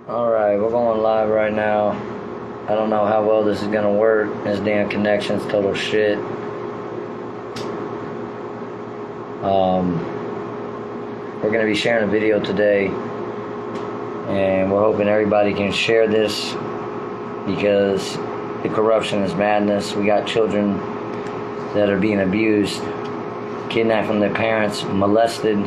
Alright, we're going live right now. I don't know how well this is gonna work. This damn connection's total shit. We're gonna be sharing a video today, and we're hoping everybody can share this because the corruption is madness. We got children that are being abused, kidnapped from their parents, molested,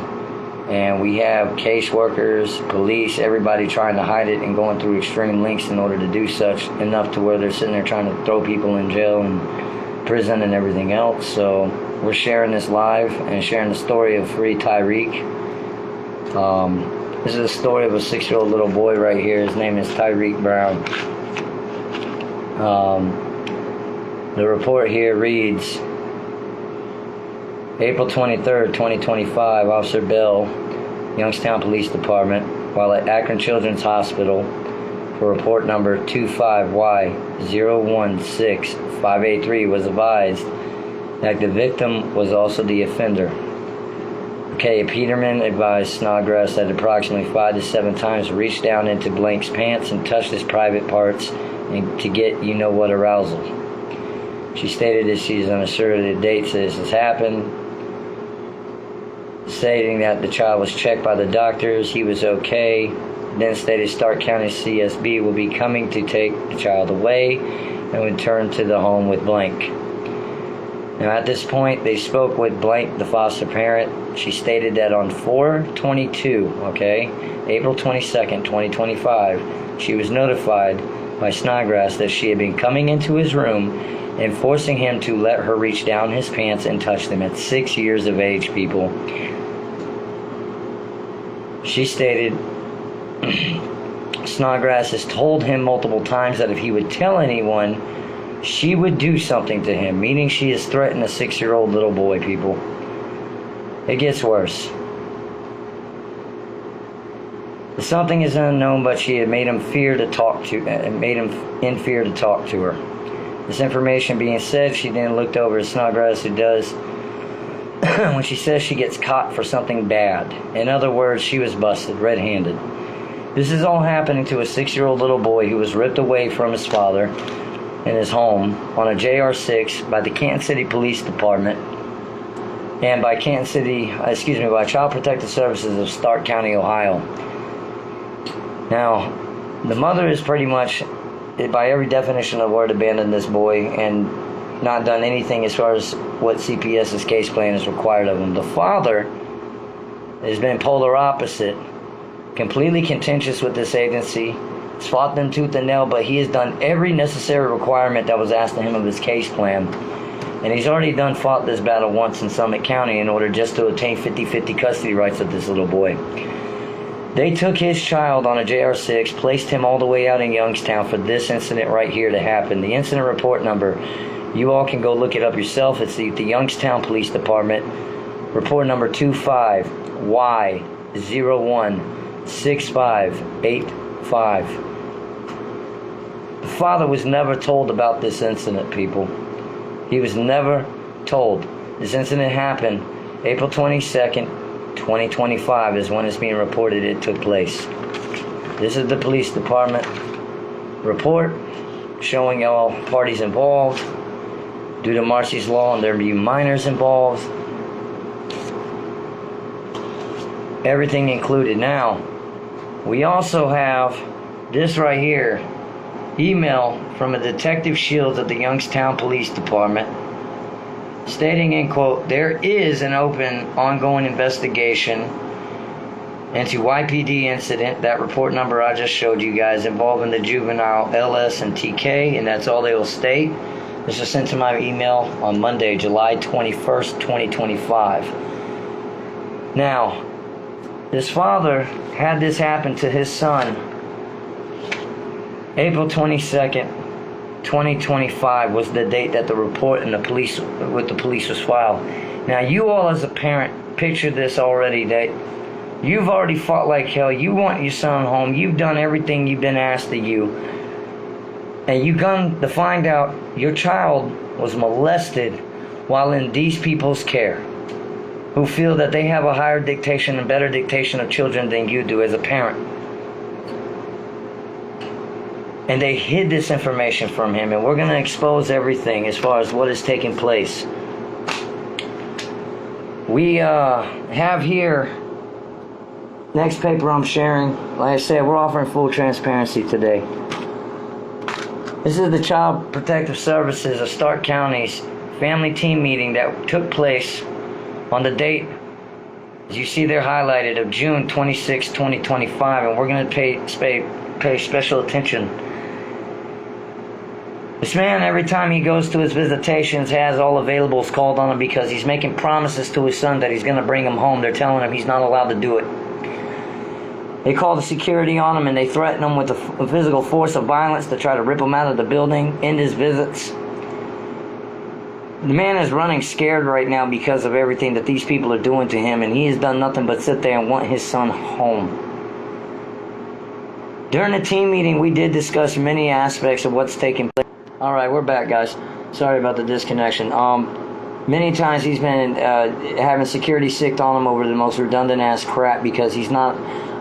and we have caseworkers, police, everybody trying to hide it and going through extreme lengths in order to do such, enough to where they're sitting there trying to throw people in jail and prison and everything else. So we're sharing this live and sharing the story of Free Tyreek. This is a story of a 6-year-old little boy right here. His name is Tyreek Brown. The report here reads, April 23rd, 2025, Officer Bell, Youngstown Police Department, while at Akron Children's Hospital for report number 25Y016583, was advised that the victim was also the offender. Okay, Peterman advised Snodgrass that approximately 5 to 7 times reached down into Blank's pants and touched his private parts and to get you-know-what arousal. She stated that she is unsure of the dates that this has happened, stating that the child was checked by the doctors, he was okay, then stated Stark County CSB will be coming to take the child away and return to the home with Blank. Now at this point, they spoke with Blank, the foster parent. She stated that on 4/22, April 22nd, 2025, she was notified by Snodgrass that she had been coming into his room and forcing him to let her reach down his pants and touch them at 6 years of age, people. She stated Snodgrass has told him multiple times that if he would tell anyone, she would do something to him, meaning she has threatened a 6-year-old little boy, people. It gets worse. The something is unknown, but she had made him in fear to talk to her. This information being said, she then looked over at Snodgrass, who does when she says she gets caught for something bad. In other words, she was busted red-handed. This is all happening to a 6-year-old little boy who was ripped away from his father in his home on a JR6 by the Canton City Police Department and by by Child Protective Services of Stark County, Ohio. Now, the mother is pretty much, by every definition of the word, abandoned this boy and not done anything as far as what CPS's case plan is required of him. The father has been polar opposite, completely contentious with this agency, has fought them tooth and nail, but he has done every necessary requirement that was asked of him of his case plan. And he's already fought this battle once in Summit County in order just to obtain 50-50 custody rights of this little boy. They took his child on a JR6, placed him all the way out in Youngstown for this incident right here to happen. The incident report number, you all can go look it up yourself. It's the Youngstown Police Department, report number 25Y016585. The father was never told about this incident, people. He was never told. This incident happened April 22nd, 2025 is when it's being reported it took place. This is the police department report showing all parties involved. Due to Marcy's Law, and there be minors involved. Everything included. Now, we also have this right here, email from a Detective Shields of the Youngstown Police Department, stating in quote, there is an open, ongoing investigation into YPD incident, that report number I just showed you guys, involving the juvenile LS and TK, and that's all they will state. This was sent to my email on Monday, July 21st, 2025. Now, this father had this happen to his son April 22nd, 2025 was the date that the report with the police was filed. Now, you all as a parent, picture this already, that you've already fought like hell. You want your son home. You've done everything you've been asked of you. And you come to find out your child was molested while in these people's care, who feel that they have a higher dictation and better dictation of children than you do as a parent. And they hid this information from him, and we're going to expose everything as far as what is taking place. We have here, next paper I'm sharing, like I said, we're offering full transparency today. This is the Child Protective Services of Stark County's family team meeting that took place on the date, as you see there highlighted, of June 26, 2025, and we're going to pay special attention. This man, every time he goes to his visitations, has all availables called on him because he's making promises to his son that he's going to bring him home. They're telling him he's not allowed to do it. They call the security on him and they threaten him with a physical force of violence to try to rip him out of the building, end his visits. The man is running scared right now because of everything that these people are doing to him, and he has done nothing but sit there and want his son home. During the team meeting, we did discuss many aspects of what's taking place. Alright, we're back, guys. Sorry about the disconnection. Many times he's been having security sicked on him over the most redundant ass crap because he's not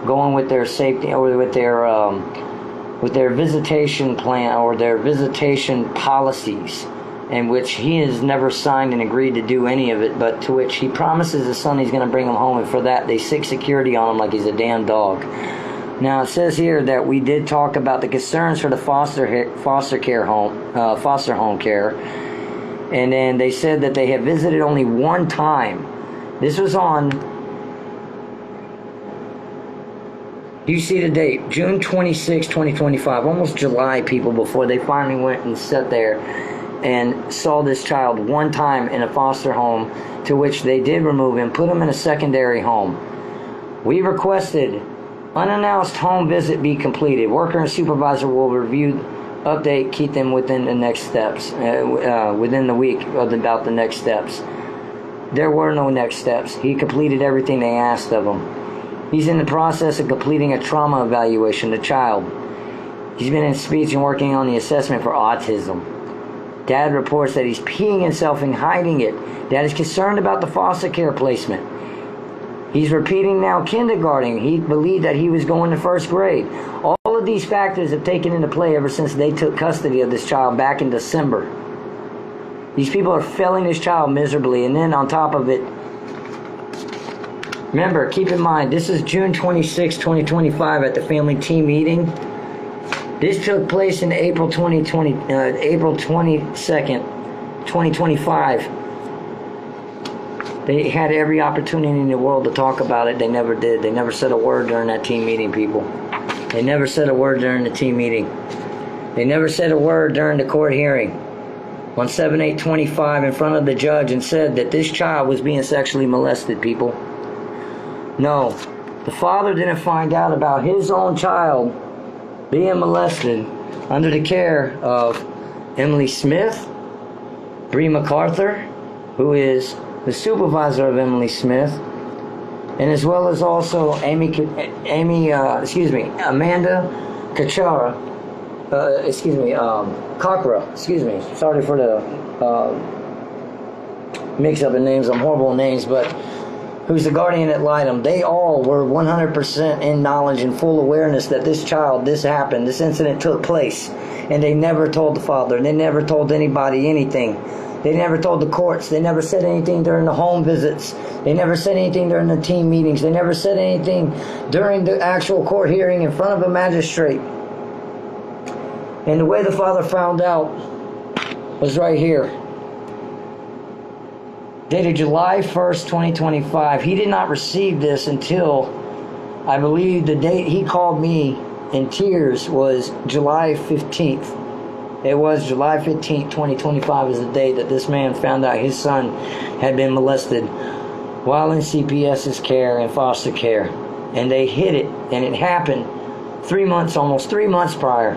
going with their safety or with their visitation plan or their visitation policies, in which he has never signed and agreed to do any of it, but to which he promises his son he's going to bring him home, and for that they sick security on him like he's a damn dog. Now it says here that we did talk about the concerns for the foster home care, and then they said that they had visited only one time. This was on, you see the date, June 26, 2025, almost July, people, before they finally went and sat there and saw this child one time in a foster home, to which they did remove him, put him in a secondary home. We requested unannounced home visit be completed. Worker and supervisor will review, update, keep them within the next steps, within the week about the next steps. There were no next steps. He completed everything they asked of him. He's in the process of completing a trauma evaluation, the child. He's been in speech and working on the assessment for autism. Dad reports that he's peeing himself and hiding it. Dad is concerned about the foster care placement. He's repeating now kindergarten. He believed that he was going to first grade. All of these factors have taken into play ever since they took custody of this child back in December. These people are failing this child miserably, and then on top of it, remember, keep in mind, this is June 26, 2025 at the family team meeting. This took place in April 22nd, 2025. They had every opportunity in the world to talk about it. They never did. They never said a word during that team meeting, people. They never said a word during the team meeting. They never said a word during the court hearing on 7/8/25 in front of the judge and said that this child was being sexually molested, people. No. The father didn't find out about his own child being molested under the care of Emily Smith, Bree MacArthur, who is the supervisor of Emily Smith, and as well as also Amanda Cochra, sorry for the mix up in names, I'm horrible in names, but who's the guardian ad litem. They all were 100% in knowledge and full awareness that this happened, this incident took place, and they never told the father, and they never told anybody anything. They never told the courts. They never said anything during the home visits. They never said anything during the team meetings. They never said anything during the actual court hearing in front of a magistrate. And the way the father found out was right here. Dated July 1st, 2025. He did not receive this until, I believe the date he called me in tears was July 15th. It was July 15th, 2025 is the day that this man found out his son had been molested while in CPS's care and foster care. And they hid it, and it happened almost 3 months prior.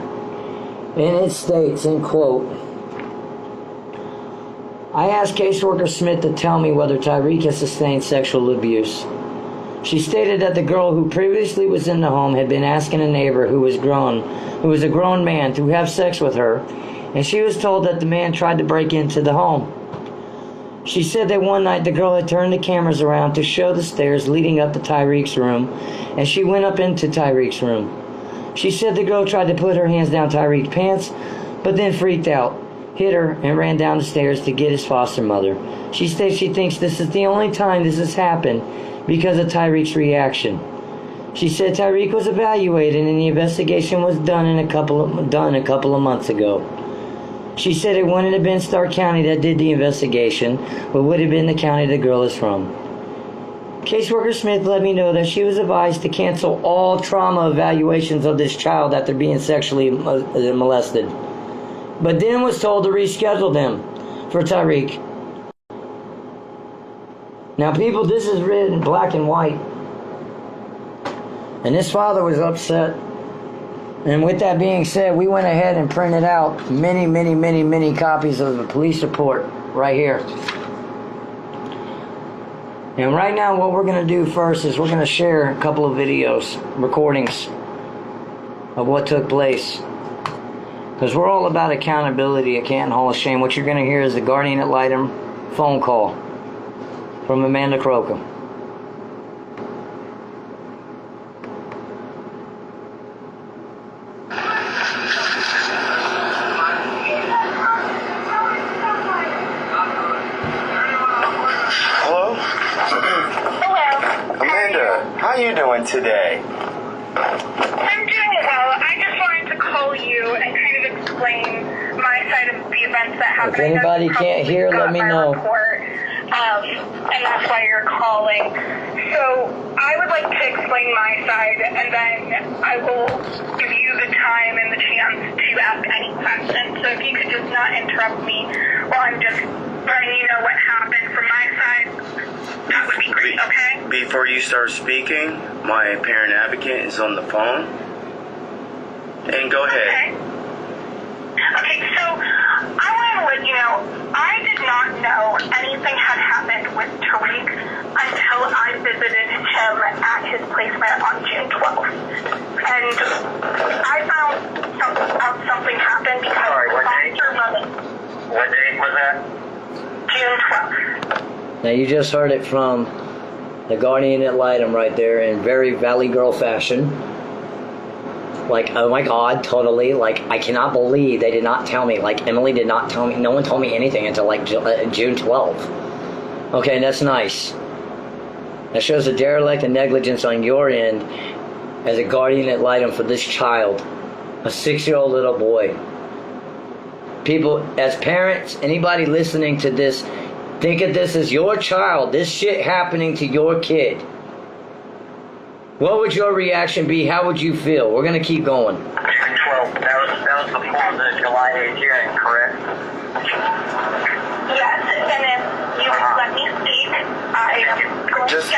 And it states, in quote, I asked caseworker Smith to tell me whether Tyreek has sustained sexual abuse. She stated that the girl who previously was in the home had been asking a neighbor who was a grown man, to have sex with her, and she was told that the man tried to break into the home. She said that one night the girl had turned the cameras around to show the stairs leading up to Tyreek's room, and she went up into Tyreek's room. She said the girl tried to put her hands down Tyreek's pants, but then freaked out, hit her, and ran down the stairs to get his foster mother. She states she thinks this is the only time this has happened because of Tyreek's reaction. She said Tyreek was evaluated and the investigation was done a couple of months ago. She said it wouldn't have been Stark County that did the investigation, but would have been the county the girl is from. Caseworker Smith let me know that she was advised to cancel all trauma evaluations of this child after being sexually molested, but then was told to reschedule them for Tyreek. Now, people, this is written in black and white, and this father was upset. And with that being said, we went ahead and printed out many copies of the police report right here. And right now what we're going to do first is we're going to share a couple of videos, recordings of what took place. Because we're all about accountability at Canton Hall of Shame. What you're going to hear is the guardian ad litem phone call from Amanda Crocum. How are you doing today? I'm doing well. I just wanted to call you and kind of explain my side of the events that happened. If anybody can't hear, let me know. Report, and that's why you're calling. So I would like to explain my side, and then I will give you the time and the chance to ask any questions. So if you could just not interrupt me while I'm just letting you know what happened from my side, that would be great, okay? Before you start speaking, my parent advocate is on the phone. And go ahead. Okay, so I want to let you know, I did not know anything had happened with Tariq until I visited him at his placement on June 12th. And I found out something happened because What date was that? June 12th. Now you just heard it from the guardian ad litem right there in very Valley Girl fashion. Like, oh my God, totally. Like, I cannot believe they did not tell me. Like, Emily did not tell me. No one told me anything until like June 12th. Okay, and that's nice. That shows a derelict and negligence on your end as a guardian ad litem for this child, a 6-year-old little boy. People, as parents, anybody listening to this, think of this as your child, this shit happening to your kid. What would your reaction be? How would you feel? We're going to keep going. June 12th, that was before the July 8th hearing, correct? Yes, and if you would let me speak,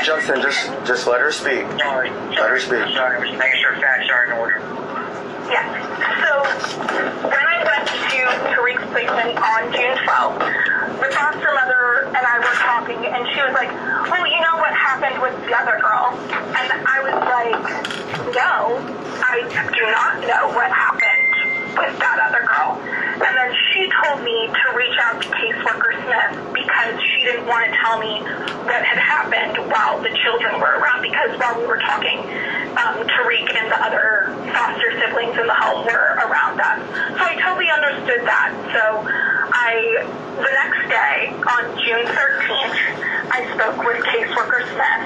Justin, just let her speak. Sorry. Let her speak. Sorry, just making sure facts are in order. Yes. So when I went to Tariq's placement on June 12th, the foster mother and I were talking, and she was like, "Oh, you know what happened with the other girl?" And I was like, "No, I do not know what happened with that other girl." And then she told me to reach out to caseworker Smith because she didn't want to tell me what had happened while the children were around, because while we were talking, Tariq and the other foster siblings in the home were around us. So I totally understood that. So the next day, on June 13th, I spoke with caseworker Smith,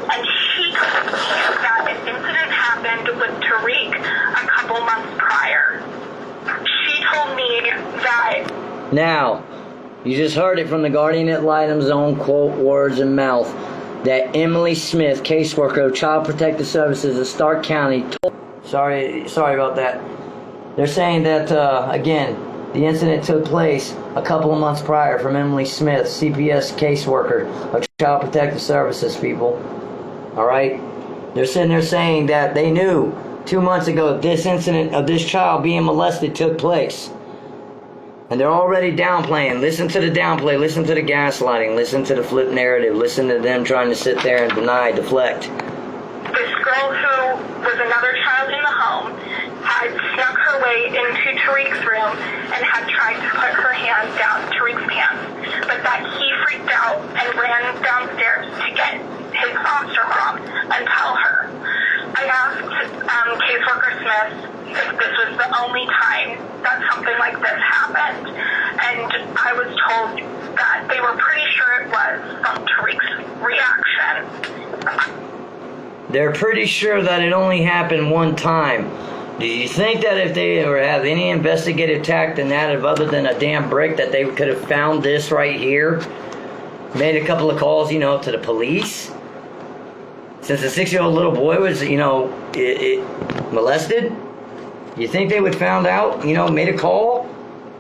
and she told me that an incident happened with Tariq a couple months prior. She told me that... Now, you just heard it from the guardian ad litem's own quote words and mouth that Emily Smith, caseworker of Child Protective Services of Stark County, sorry about that. They're saying that, again, the incident took place a couple of months prior from Emily Smith, CPS caseworker of Child Protective Services, people. Alright? They're sitting there saying that they knew 2 months ago this incident of this child being molested took place. And they're already downplaying. Listen to the downplay. Listen to the gaslighting. Listen to the flip narrative. Listen to them trying to sit there and deny, deflect. This girl who was another child in the home had snuck her way into Tariq's room and had tried to put her hand down Tariq's pants, but that he freaked out and ran downstairs to get his foster mom and tell her. I asked caseworker Smith only time that something like this happened. And I was told that they were pretty sure it was from Tariq's reaction. They're pretty sure that it only happened one time. Do you think that if they ever have any investigative tact in that, if other than a damn brick, that they could have found this right here? Made a couple of calls, to the police? Since the 6-year-old little boy was, molested? You think they would found out, made a call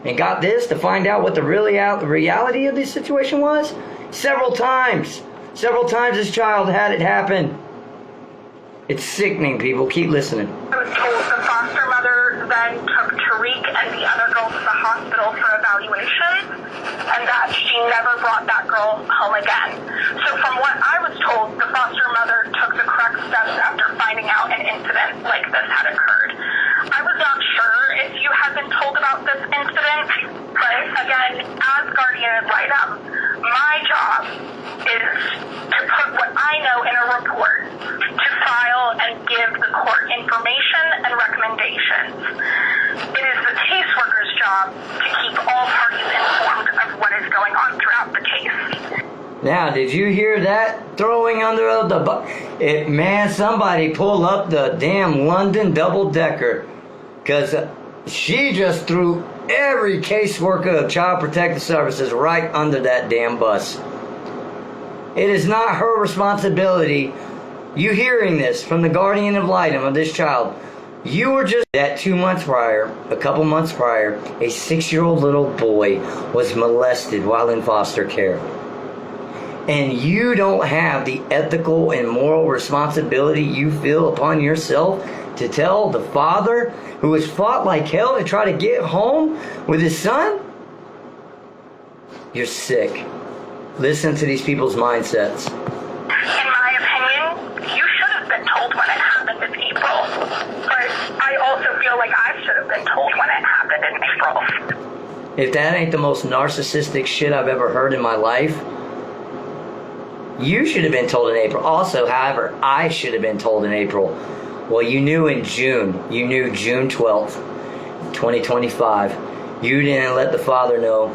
and got this to find out what the reality of this situation was? Several times this child had it happen. It's sickening, people. Keep listening. I was told the foster mother then took Tariq and the other girl to the hospital for evaluation, and that she never brought that girl home again. So from what I was told, the foster mother took the correct steps after finding out an incident like this had occurred. I was not sure if you had been told about this incident, but again, as guardian ad litem, my job is to put what I know in a report, to file and give the court information and recommendations. It is the caseworker's job to keep all parties informed of what is going on throughout the case. Now, did you hear that? Throwing under the bus. Man, somebody pull up the damn London double-decker. Because she just threw every caseworker of Child Protective Services right under that damn bus. It is not her responsibility. You hearing this from the guardian ad litem of this child. You were just that 2 months prior, a couple months prior, a 6-year-old little boy was molested while in foster care. And you don't have the ethical and moral responsibility you feel upon yourself to tell the father who has fought like hell to try to get home with his son? You're sick. Listen to these people's mindsets. In my opinion, you should have been told when it happened in April. But I also feel like I should have been told when it happened in April. If that ain't the most narcissistic shit I've ever heard in my life, you should have been told in April. Also, however, I should have been told in April. Well, you knew in June. You knew June 12th, 2025. You didn't let the father know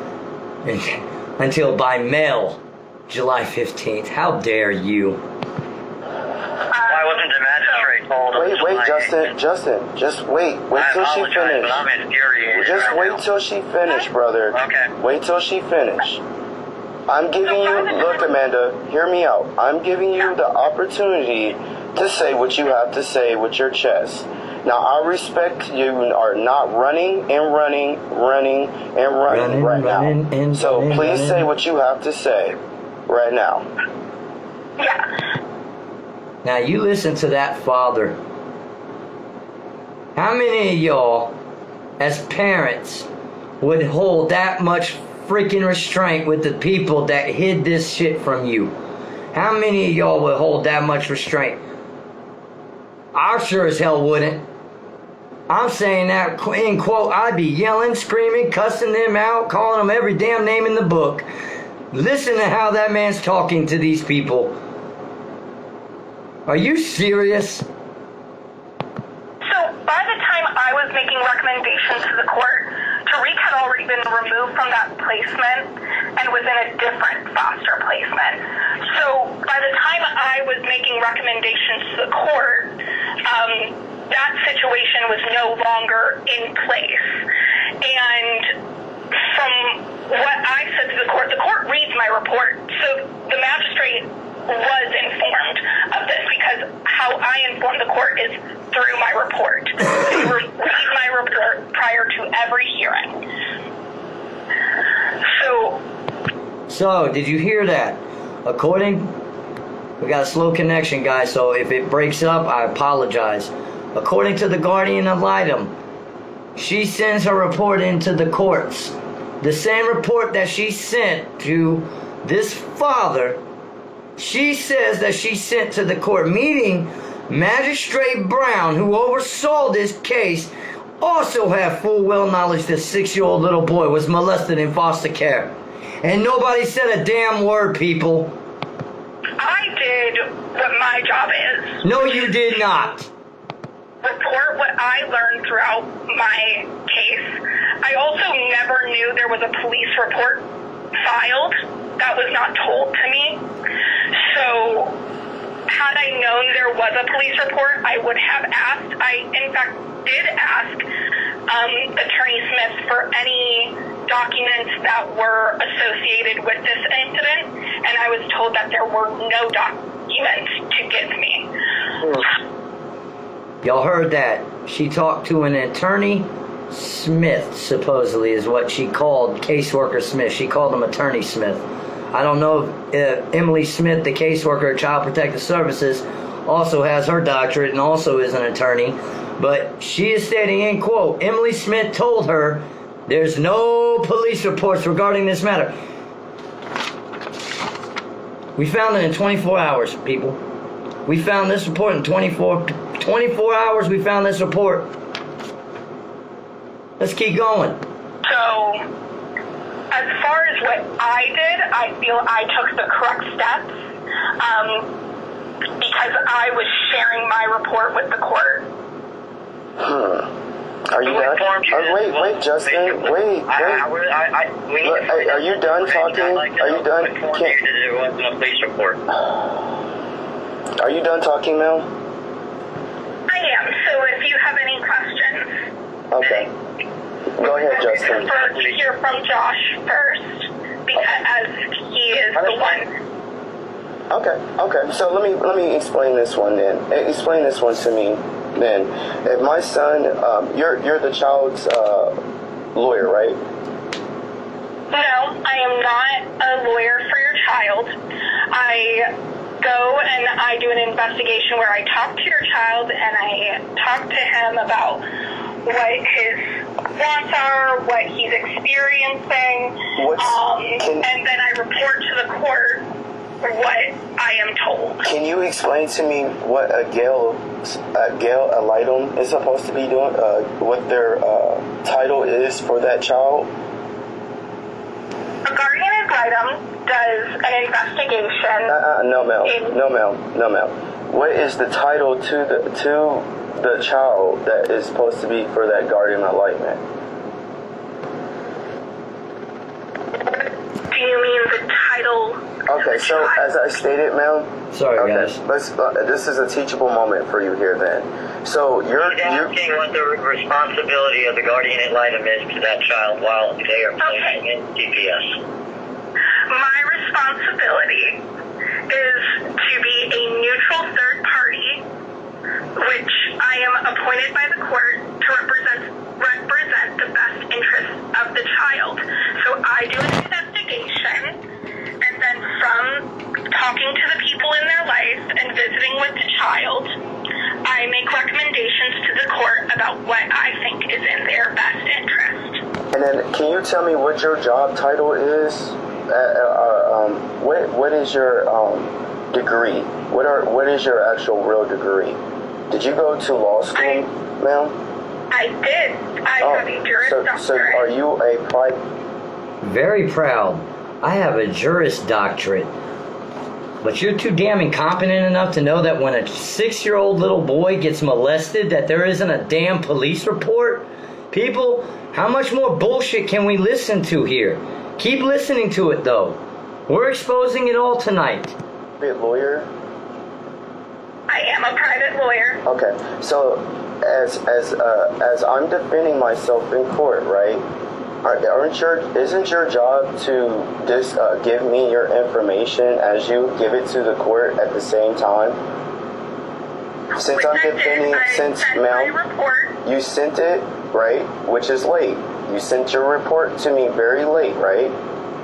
until by mail, July 15th. How dare you? Why wasn't the magistrate told? Wait, Justin, just wait till she finishes. I'm infuriated. Just wait till she finishes, brother. Okay. Wait till she finishes. I'm giving you, look, Amanda, hear me out. I'm giving you the opportunity to say what you have to say with your chest. Now, I respect you are not running right now. So please say what you have to say right now. Yeah. Now, you listen to that father. How many of y'all, as parents, would hold that much freaking restraint with the people that hid this shit from you? How many of y'all would hold that much restraint? I sure as hell wouldn't. I'm saying that in quote, I'd be yelling, screaming, cussing them out, calling them every damn name in the book. Listen to how that man's talking to these people. Are you serious? So by the time I was making recommendations to the court, Tariq had already been removed from that placement and was in a different foster placement. So by the time I was making recommendations to the court, that situation was no longer in place. And from what I said to the court reads my report. So the magistrate was informed of this because how I inform the court is through my report. They read my report prior to every hearing. So, did you hear that? We got a slow connection, guys, so if it breaks up, I apologize. According to the guardian ad litem, she sends her report into the courts. The same report that she sent to this father, she says that she sent to the court, meaning Magistrate Brown, who oversaw this case, also had full well knowledge that 6-year-old little boy was molested in foster care. And nobody said a damn word, people. I did what my job is. No, you did not. report what I learned throughout my case. I also never knew there was a police report filed. That was not told to me. So had I known there was a police report, I would have asked. I, in fact, did ask Attorney Smith for any documents that were associated with this incident, and I was told that there were no documents to give me. Y'all heard that. She talked to an attorney Smith, supposedly, is what she called caseworker Smith. She called him Attorney Smith. I don't know if Emily Smith, the caseworker at Child Protective Services, also has her doctorate and also is an attorney. But she is stating, in quote, Emily Smith told her there's no police reports regarding this matter. We found it in 24 hours, people. We found this report in 24 hours. We found this report. Let's keep going. So, as far as what I did, I feel I took the correct steps because I was sharing my report with the court. Are you done? Wait, Justin. Wait. Are you done talking? Are you done? There wasn't a police report. Are you done talking, Mel? I am. So, if you have any questions, Okay. Go ahead, Justin. I prefer to hear from Josh first because as he is the one. Okay. So let me explain this one then. Explain this one to me then. If my son, you're the child's lawyer, right? No, I am not a lawyer for your child. I go and I do an investigation where I talk to your child and I talk to him about what his wants are, what he's experiencing, and then I report to the court what I am told. Can you explain to me what a Gale Alitum is supposed to be doing? What their title is for that child? A guardian ad litem does an investigation. No, Mel. What is the title to the child that is supposed to be for that guardian ad litem? Do you mean the title? Okay, so as I stated, Mel. Sorry, guys. This is a teachable moment for you here, then. So you're asking what the responsibility of the guardian ad litem is to that child while they are placing in CPS. My responsibility is to be a neutral third party, which I am appointed by the court to represent the best interests of the child. So I do an investigation, and then from talking to the people in their life and visiting with the child, I make recommendations to the court about what I think is in their best interest. And then, can you tell me what your job title is? What is your degree? What is your actual real degree? Did you go to law school, ma'am? I did. I have a Juris Doctorate. So are you a private? Very proud. I have a Juris Doctorate. But you're too damn incompetent enough to know that when a 6-year-old little boy gets molested that there isn't a damn police report? People, how much more bullshit can we listen to here? Keep listening to it, though. We're exposing it all tonight. Private lawyer? I am a private lawyer. Okay, so as I'm defending myself in court, right? Isn't your job to just give me your information as you give it to the court at the same time? Since I'm defending, you sent it, right? Which is late. You sent your report to me very late, right?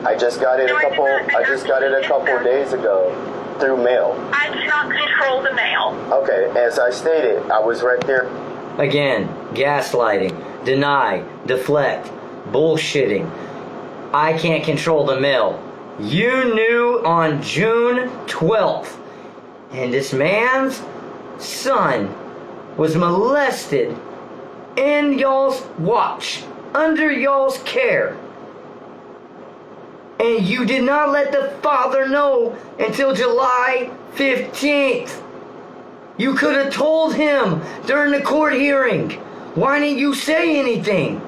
I just got it a couple days ago through mail. I cannot control the mail. Okay, as I stated, I was right there. Again, gaslighting, deny, deflect, bullshitting. I can't control the mail. You knew on June 12th, and this man's son was molested in y'all's watch, under y'all's care. And you did not let the father know until July 15th. You could have told him during the court hearing. Why didn't you say anything?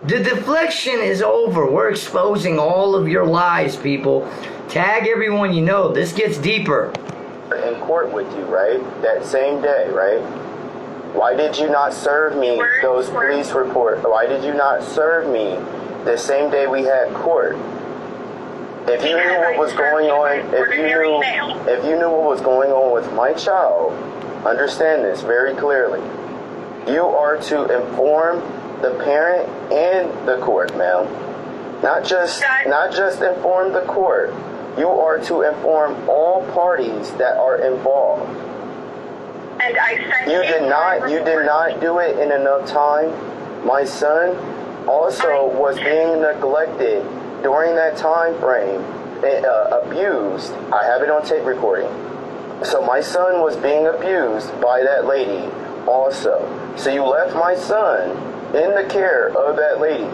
The deflection is over. We're exposing all of your lies, people. Tag everyone you know. This gets deeper. In court with you, right? That same day, right? Why did you not serve me those police reports? Why did you not serve me the same day we had court? If you knew what was going on, if you knew what was going on with my child, understand this very clearly. You are to inform the parent and the court, ma'am. Not just inform the court. You are to inform all parties that are involved. And I sent You did not do it in enough time. My son also was being neglected during that time frame, abused. I have it on tape recording. So my son was being abused by that lady also. So you left my son in the care of that lady.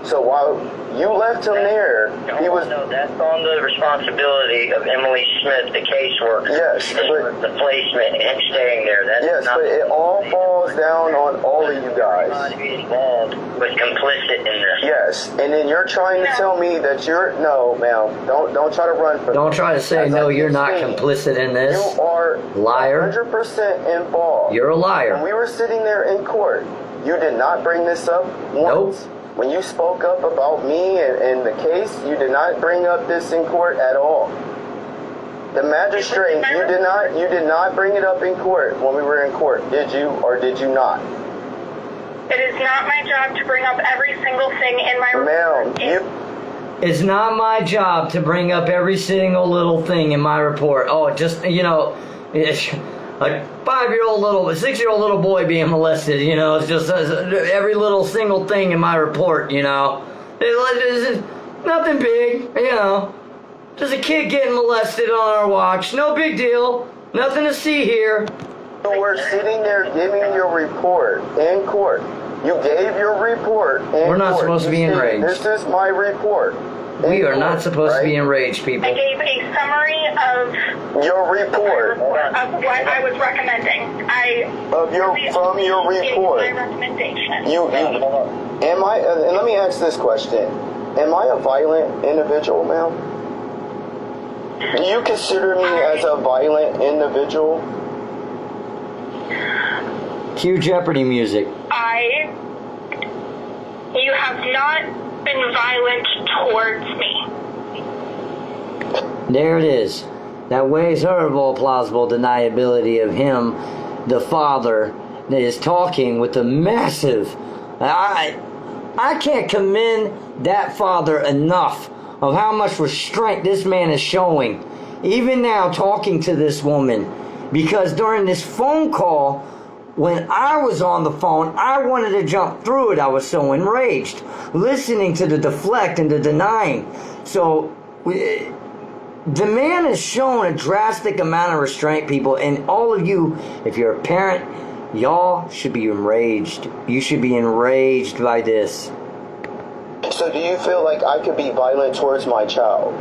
So while you left him there, he was... No, that's on the responsibility of Emily Smith, the caseworker. Yes, but... The placement and him staying there. That's yes, not but it all falls down on all of you guys. Everybody involved was complicit in this. Yes, and then you're trying to tell me that you're... No, ma'am, don't try to run from Don't try to say, no, you're not complicit in this. You are liar. 100% involved. You're a liar. When we were sitting there in court, you did not bring this up once. Nope. When you spoke up about me and the case, you did not bring up this in court at all. The magistrate, you did not bring it up in court when we were in court, did you or did you not? It is not my job to bring up every single thing in my report. Ma'am, It's not my job to bring up every single little thing in my report. Oh, just, you know, a 6-year-old little boy being molested, you know, it's just every little single thing in my report, you know. It's nothing big, you know. Just a kid getting molested on our watch. No big deal. Nothing to see here. you were sitting there giving your report in court. You gave your report in court. We're not supposed to be enraged. This is my report. We are not supposed to be enraged, people. I gave a summary of your report. Of what I was recommending. From your report. My recommendation. Am I? And let me ask this question: am I a violent individual, ma'am? Do you consider me as a violent individual? Cue Jeopardy music. You have not been violent towards me. There it is. That weighs her of all plausible deniability of him, the father, that is talking with a massive... I can't commend that father enough of how much restraint this man is showing. Even now talking to this woman. Because during this phone call, when I was on the phone, I wanted to jump through it. I was so enraged. Listening to the deflect and the denying. So, the man has shown a drastic amount of restraint, people. And all of you, if you're a parent, y'all should be enraged. You should be enraged by this. So do you feel like I could be violent towards my child?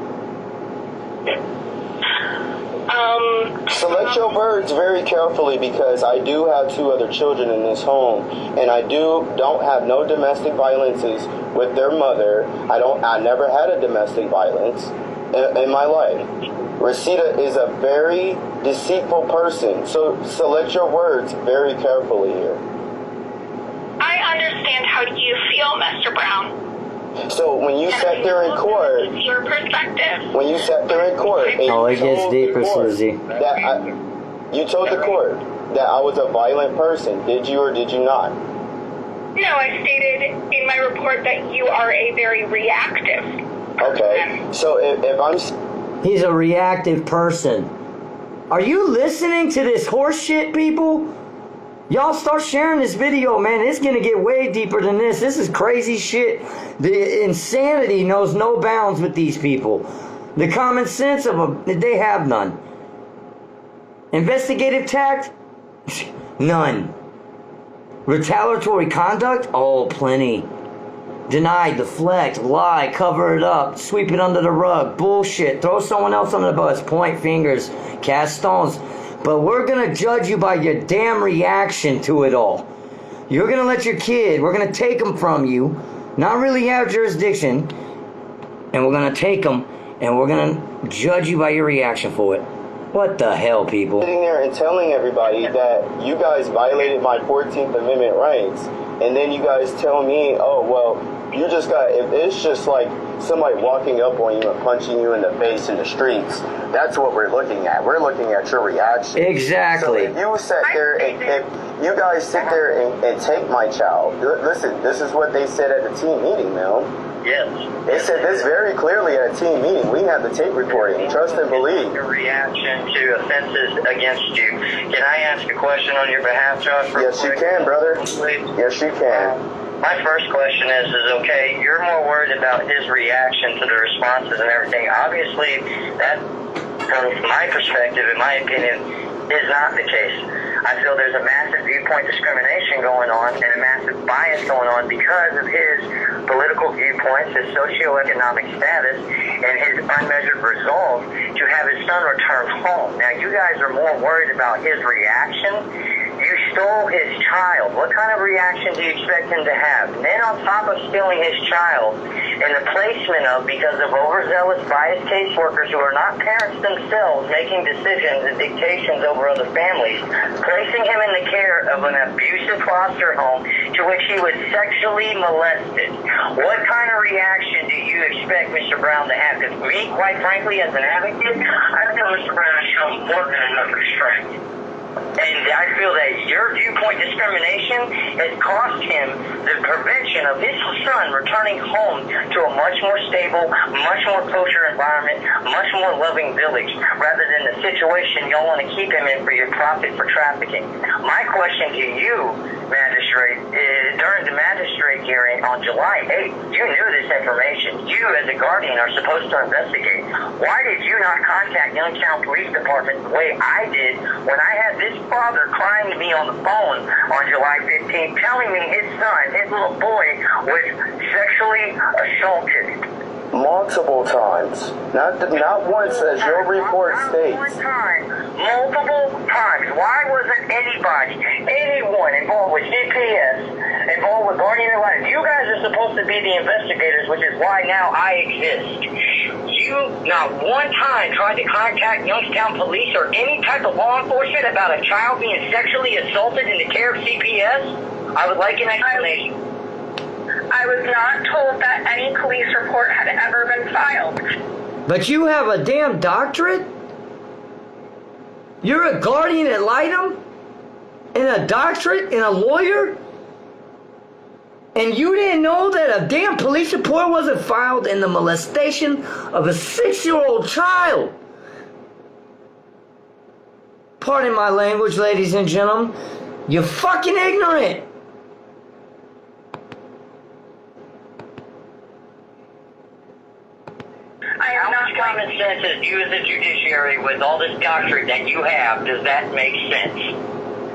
Select your words very carefully, because I do have 2 other children in this home, and I don't have no domestic violences with their mother. I never had a domestic violence in my life. Rosita is a very deceitful person, so select your words very carefully here. I understand how you feel, Mr. Brown. So when you sat there in court, your perspective. When you sat there in court, and it gets deeper, Susie. You told the court that I was a violent person. Did you or did you not? No, I stated in my report that you are a very reactive person. Okay, so if I'm... He's a reactive person. Are you listening to this horse shit, people? Y'all start sharing this video, man. It's gonna get way deeper than this. This is crazy shit. The insanity knows no bounds with these people. The common sense of them, they have none. Investigative tact? None. Retaliatory conduct? Oh, plenty. Deny, deflect, lie, cover it up, sweep it under the rug, bullshit, throw someone else under the bus, point fingers, cast stones. But we're going to judge you by your damn reaction to it all. You're going to let your kid, we're going to take him from you, not really have jurisdiction, and we're going to take him, and we're going to judge you by your reaction for it. What the hell, people? Sitting there and telling everybody that you guys violated my 14th Amendment rights, and then you guys tell me, oh, well, you just got, if it's just like somebody walking up on you and punching you in the face in the streets, that's what we're looking at. We're looking at your reaction. Exactly. So if you sat there and if you guys sit there and take my child, listen, this is what they said at the team meeting, man. Yes. They said this very clearly at a team meeting. We have the tape recording. Trust and believe. Your reaction to offenses against you. Can I ask a question on your behalf, Josh? Yes, you can, brother. Yes, you can. My first question is okay, you're more worried about his reaction to the responses and everything. Obviously, that, from my perspective, in my opinion, is not the case. I feel there's a massive viewpoint discrimination going on and a massive bias going on because of his political viewpoints, his socioeconomic status, and his unmeasured resolve to have his son return home. Now, you guys are more worried about his reaction. You stole his child. What kind of reaction do you expect him to have? And then on top of stealing his child and the placement of, because of overzealous biased caseworkers who are not parents themselves making decisions and dictations over other families, placing him in the care of an abusive foster home to which he was sexually molested. What kind of reaction do you expect Mr. Brown to have? Because me, quite frankly, as an advocate, I feel Mr. Brown has shown more than enough restraint. And I feel that your viewpoint discrimination has cost him the prevention of his son returning home to a much more stable, much more kosher environment, much more loving village, rather than the situation y'all want to keep him in for your profit for trafficking. My question to you, magistrate, is during the magistrate hearing on July 8th, you knew this information. You, as a guardian, are supposed to investigate. Why did you not contact Youngstown Police Department the way I did when I had this father crying to me on the phone on July 15th, telling me his son, his little boy, was sexually assaulted? Multiple times. Not once, as your report states. One time. Multiple times. Why wasn't anyone involved with CPS, involved with Guardian ad Litem? You guys are supposed to be the investigators, which is why now I exist. You not one time tried to contact Youngstown Police or any type of law enforcement about a child being sexually assaulted in the care of CPS? I would like an explanation. I was not told that any police report had ever been filed. But you have a damn doctorate? You're a guardian ad litem? And a doctorate? And a lawyer? And you didn't know that a damn police report wasn't filed in the molestation of a 6-year-old child? Pardon my language, ladies and gentlemen. You're fucking ignorant. How much common sense is you as a judiciary with all this doctrine that you have, does that make sense?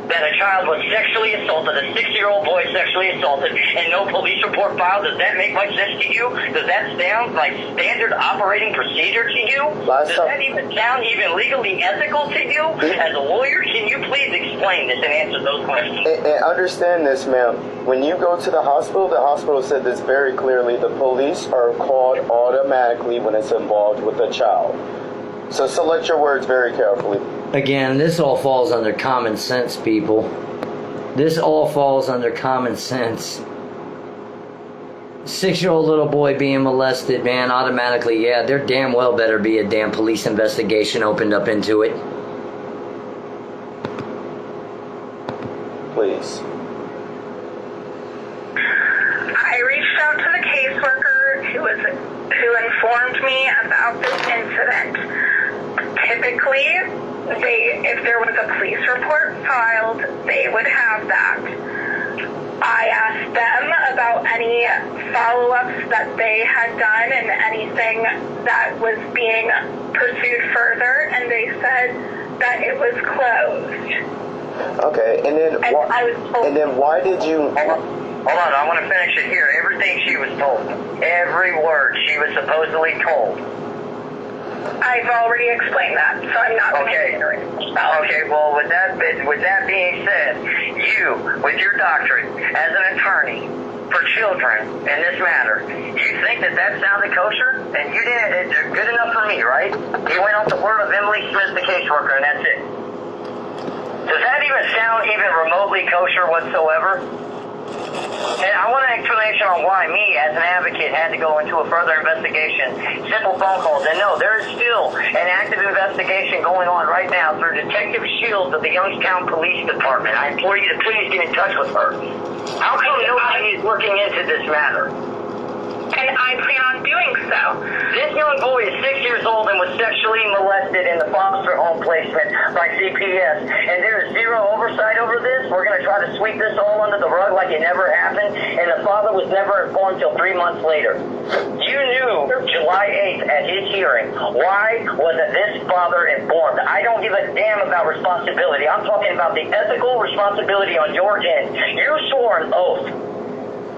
That a child was sexually assaulted, a 6-year-old boy sexually assaulted, and no police report filed, does that make much sense to you? Does that sound like standard operating procedure to you? Does that even sound even legally ethical to you? As a lawyer, can you please explain this and answer those questions? And understand this, ma'am. When you go to the hospital said this very clearly. The police are called automatically when it's involved with a child. So select your words very carefully. Again, this all falls under common sense, people. This all falls under common sense. 6-year-old little boy being molested, man, automatically, yeah, there damn well better be a damn police investigation opened up into it. Please. I reached out to the caseworker who informed me about this incident. Typically, if there was a police report filed, they would have that. I asked them about any follow-ups that they had done and anything that was being pursued further, and they said that it was closed. Okay, and then why did you... Hold on, I want to finish it here. Everything she was told. Every word she was supposedly told. I've already explained that, so I'm not going to enter it. spouse. Okay, well, with that being said, you, with your doctorate as an attorney for children in this matter, you think that sounded kosher? And you didn't, it's good enough for me, right? You went off the word of Emily Smith, the caseworker, and that's it. Does that even sound even remotely kosher whatsoever? And I want an explanation on why me, as an advocate, had to go into a further investigation. Simple phone calls. And no, there is still an active investigation going on right now through Detective Shields of the Youngstown Police Department. I implore you to please get in touch with her. How come nobody is looking into this matter? And I plan on doing so. This young boy is 6 years old and was sexually molested in the foster home placement by CPS. And there is zero oversight over this. We're going to try to sweep this all under the rug like it never happened. And the father was never informed until 3 months later. You knew July 8th at his hearing. Why wasn't this father informed? I don't give a damn about responsibility. I'm talking about the ethical responsibility on your end. You swore an oath.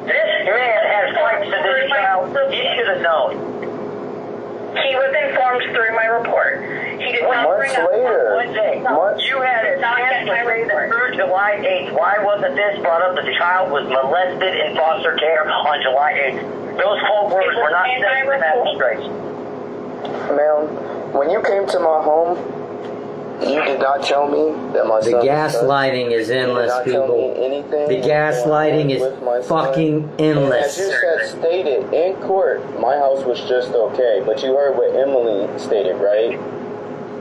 This man has rights to this child. He should have known. He was informed through my report. He did not bring up One day. You had a chance to say that through July 8th. Why wasn't this brought up that the child was molested in foster care on July 8th? Those 12 words were not said to the magistrates. Ma'am, when you came to my home, you did not tell me that my son. The gaslighting is endless, people. The gaslighting is fucking endless. As you said, stated in court, my house was just okay. But you heard what Emily stated, right?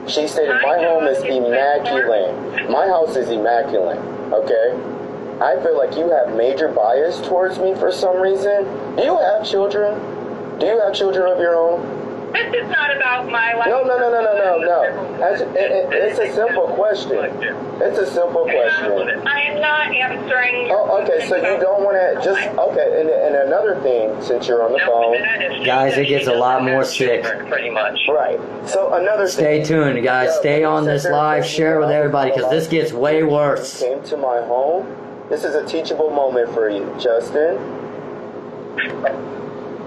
She stated my home is immaculate. My house is immaculate, okay? I feel like you have major bias towards me for some reason. Do you have children? Do you have children of your own? This is not about my life. No. It's a simple question. It's a simple question. I am not answering. Oh, okay, so you don't want to just, okay, and another thing, since you're on the phone. Guys, it gets a lot more sick. Pretty much. Right. So another Stay tuned, guys. Stay on this live. Share it with everybody, because this gets way worse. Came to my home. This is a teachable moment for you, Justin.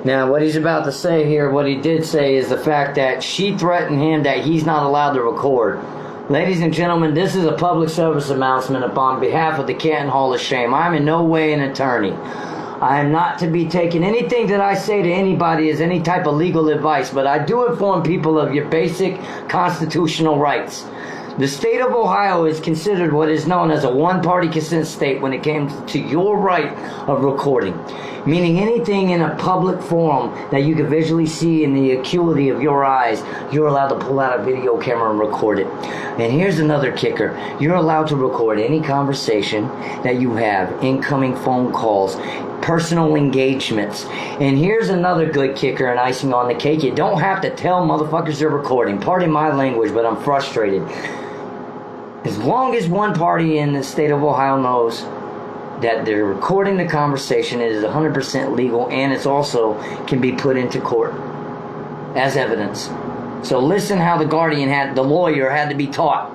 Now, what he's about to say here, what he did say is the fact that she threatened him that he's not allowed to record. Ladies and gentlemen, this is a public service announcement upon behalf of the Canton Hall of Shame. I am in no way an attorney. I am not to be taking anything that I say to anybody as any type of legal advice, but I do inform people of your basic constitutional rights. The state of Ohio is considered what is known as a one-party consent state when it comes to your right of recording, meaning anything in a public forum that you can visually see in the acuity of your eyes, you're allowed to pull out a video camera and record it. And here's another kicker. You're allowed to record any conversation that you have, incoming phone calls, personal engagements. And here's another good kicker and icing on the cake. You don't have to tell motherfuckers you're recording. Pardon my language, but I'm frustrated. As long as one party in the state of Ohio knows that they're recording the conversation, it is 100% legal, and it's also can be put into court as evidence. So listen how the lawyer had to be taught.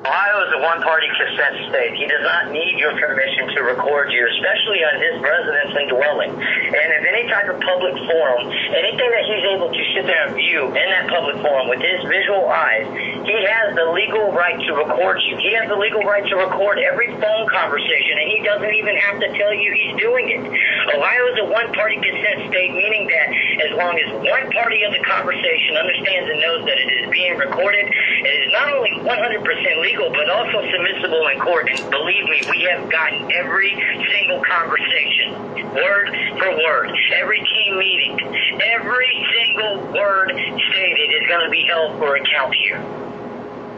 Ohio is a one-party consent state. He does not need your permission to record you, especially on his residence and dwelling. And if any type of public forum, anything that he's able to sit there and view in that public forum with his visual eyes, he has the legal right to record you. He has the legal right to record every phone conversation, and he doesn't even have to tell you he's doing it. Ohio is a one-party consent state, meaning that as long as one party of the conversation understands and knows that it is being recorded, it is not only 100% legal, but also submissible in court. And believe me, we have gotten every single conversation, word for word, every team meeting, every single word stated is going to be held for account here.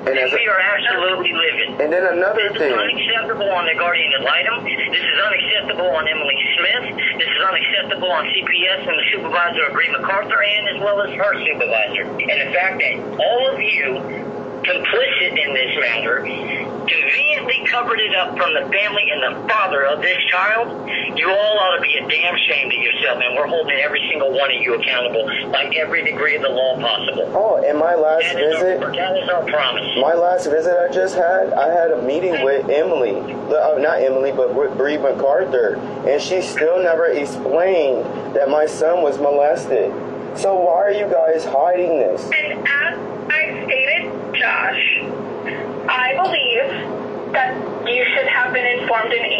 And we are absolutely livid. And then another thing. This is unacceptable on the guardian ad litem. This is unacceptable on Emily Smith. This is unacceptable on CPS and the supervisor of Bree MacArthur, and as well as her supervisor. And the fact that all of you, complicit in this matter, conveniently covered it up from the family and the father of this child, you all ought to be a damn shame to yourself, and we're holding every single one of you accountable by every degree of the law possible. Oh, and my last visit, that is our promise. my last visit I just had, I had a meeting with Emily, not Emily, but with Bree MacArthur, and she still never explained that my son was molested. So why are you guys hiding this? And as I stated, Josh,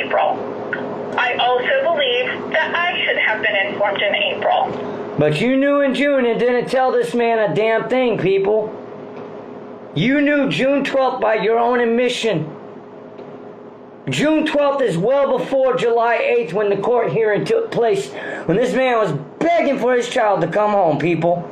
April. I also believe that I should have been informed in April. But you knew in June and didn't tell this man a damn thing, people. You knew June 12th by your own admission. June 12th is well before July 8th when the court hearing took place, when this man was begging for his child to come home, people.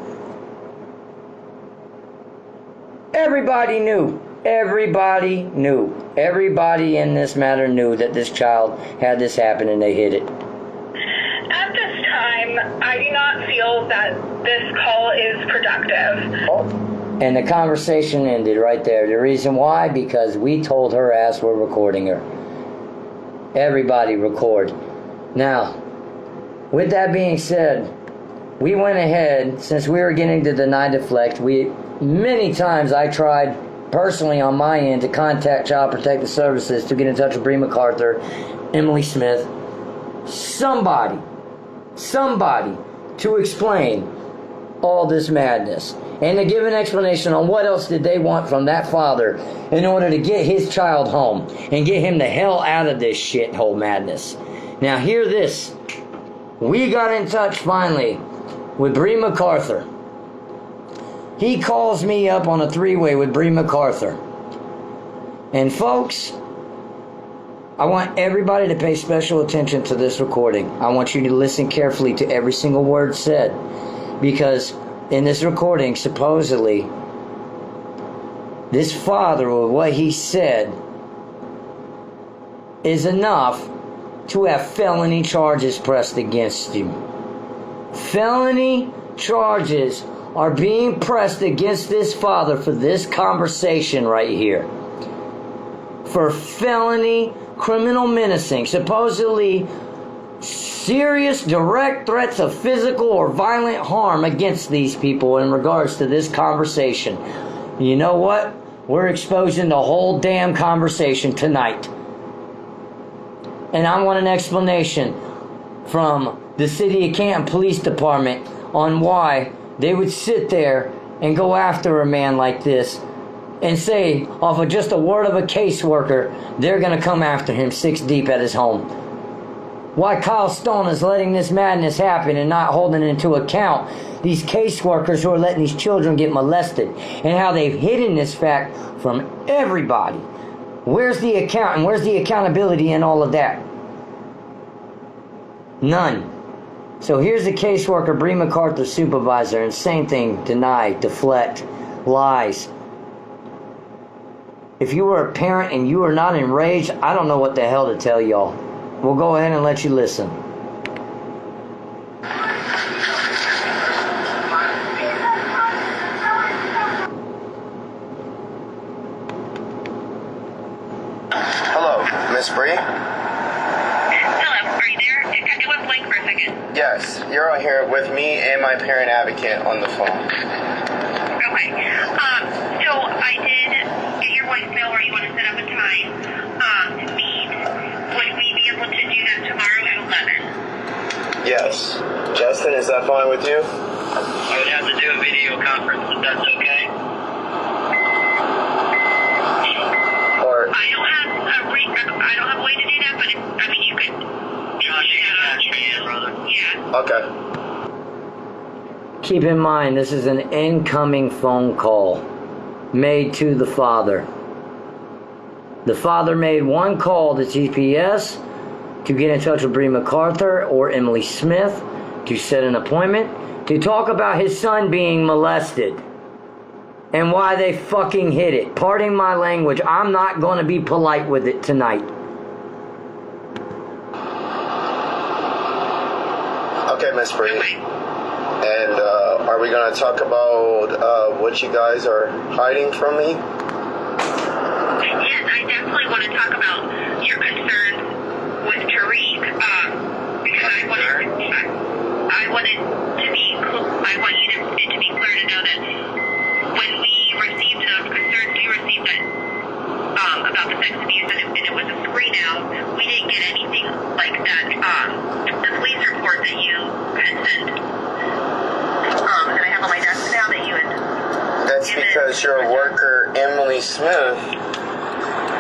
Everybody knew. Everybody knew. Everybody in this matter knew that this child had this happen and they hid it. At this time, I do not feel that this call is productive. Oh. And the conversation ended right there. The reason why? Because we told her ass we're recording her. Everybody record. Now, with that being said, we went ahead, since we were getting to deny deflect, many times I tried personally on my end to contact Child Protective Services to get in touch with Bree MacArthur, Emily Smith, somebody to explain all this madness and to give an explanation on what else did they want from that father in order to get his child home and get him the hell out of this shithole madness. Now hear this. We got in touch finally with Bree MacArthur. He calls me up on a three-way with Bree MacArthur. And folks, I want everybody to pay special attention to this recording. I want you to listen carefully to every single word said. Because in this recording, supposedly, this father, with what he said, is enough to have felony charges pressed against him. Felony charges are being pressed against this father for this conversation right here. For felony criminal menacing, supposedly serious direct threats of physical or violent harm against these people in regards to this conversation. You know what? We're exposing the whole damn conversation tonight. And I want an explanation from the City of Canton Police Department on why they would sit there and go after a man like this and say, off of just a word of a caseworker, they're going to come after him 6 deep at his home. Why Kyle Stone is letting this madness happen and not holding into account these caseworkers who are letting these children get molested and how they've hidden this fact from everybody. Where's the account and where's the accountability in all of that? None. So here's the caseworker, Bree MacArthur, supervisor, and same thing, deny, deflect, lies. If you were a parent and you are not enraged, I don't know what the hell to tell y'all. We'll go ahead and let you listen. Hello, Miss Bree? Hello, are you there? It went blank for a second. Yes, you're on here with me and my parent advocate on the phone. Okay. So I did get your voicemail where you want to set up a time to meet. Would we be able to do that tomorrow at 11? Yes. Justin, is that fine with you? I would have to do a video conference if that's okay. Or I don't have a way to do that, but you could. Josh, you can patch me in, brother. Yeah. okay. Keep in mind, this is an incoming phone call made to the father. The father made one call to CPS to get in touch with Bree MacArthur or Emily Smith to set an appointment to talk about his son being molested and why they fucking hid it. Pardon my language, I'm not going to be polite with it tonight. Okay, Miss Bree. And are we going to talk about what you guys are hiding from me? Yes, I definitely want to talk about your concerns with Tariq, because I want you to be clear to know that when we received those concerns, we received that about the sex abuse, and it was a screen out. We didn't get anything like that. The police report that you had sent, that I have on my desk now that you had. That's because your worker, Emily Smith,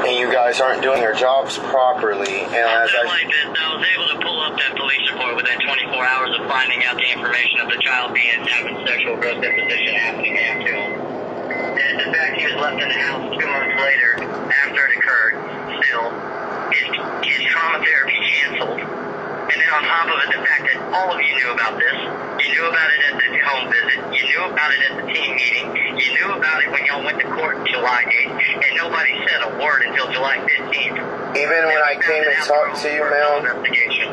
and you guys aren't doing your jobs properly. And as I was able to pull up that police report within 24 hours of finding out the information of the child having sexual gross imposition happening to him. And the fact he was left in the house 2 months later after it occurred, still, his trauma therapy canceled. And then on top of it, the fact that all of you knew about this, you knew about it at the home visit, you knew about it at the team meeting, you knew about it when y'all went to court July 8th, and nobody said a word until July 15th. Even when I came and talked to you, ma'am,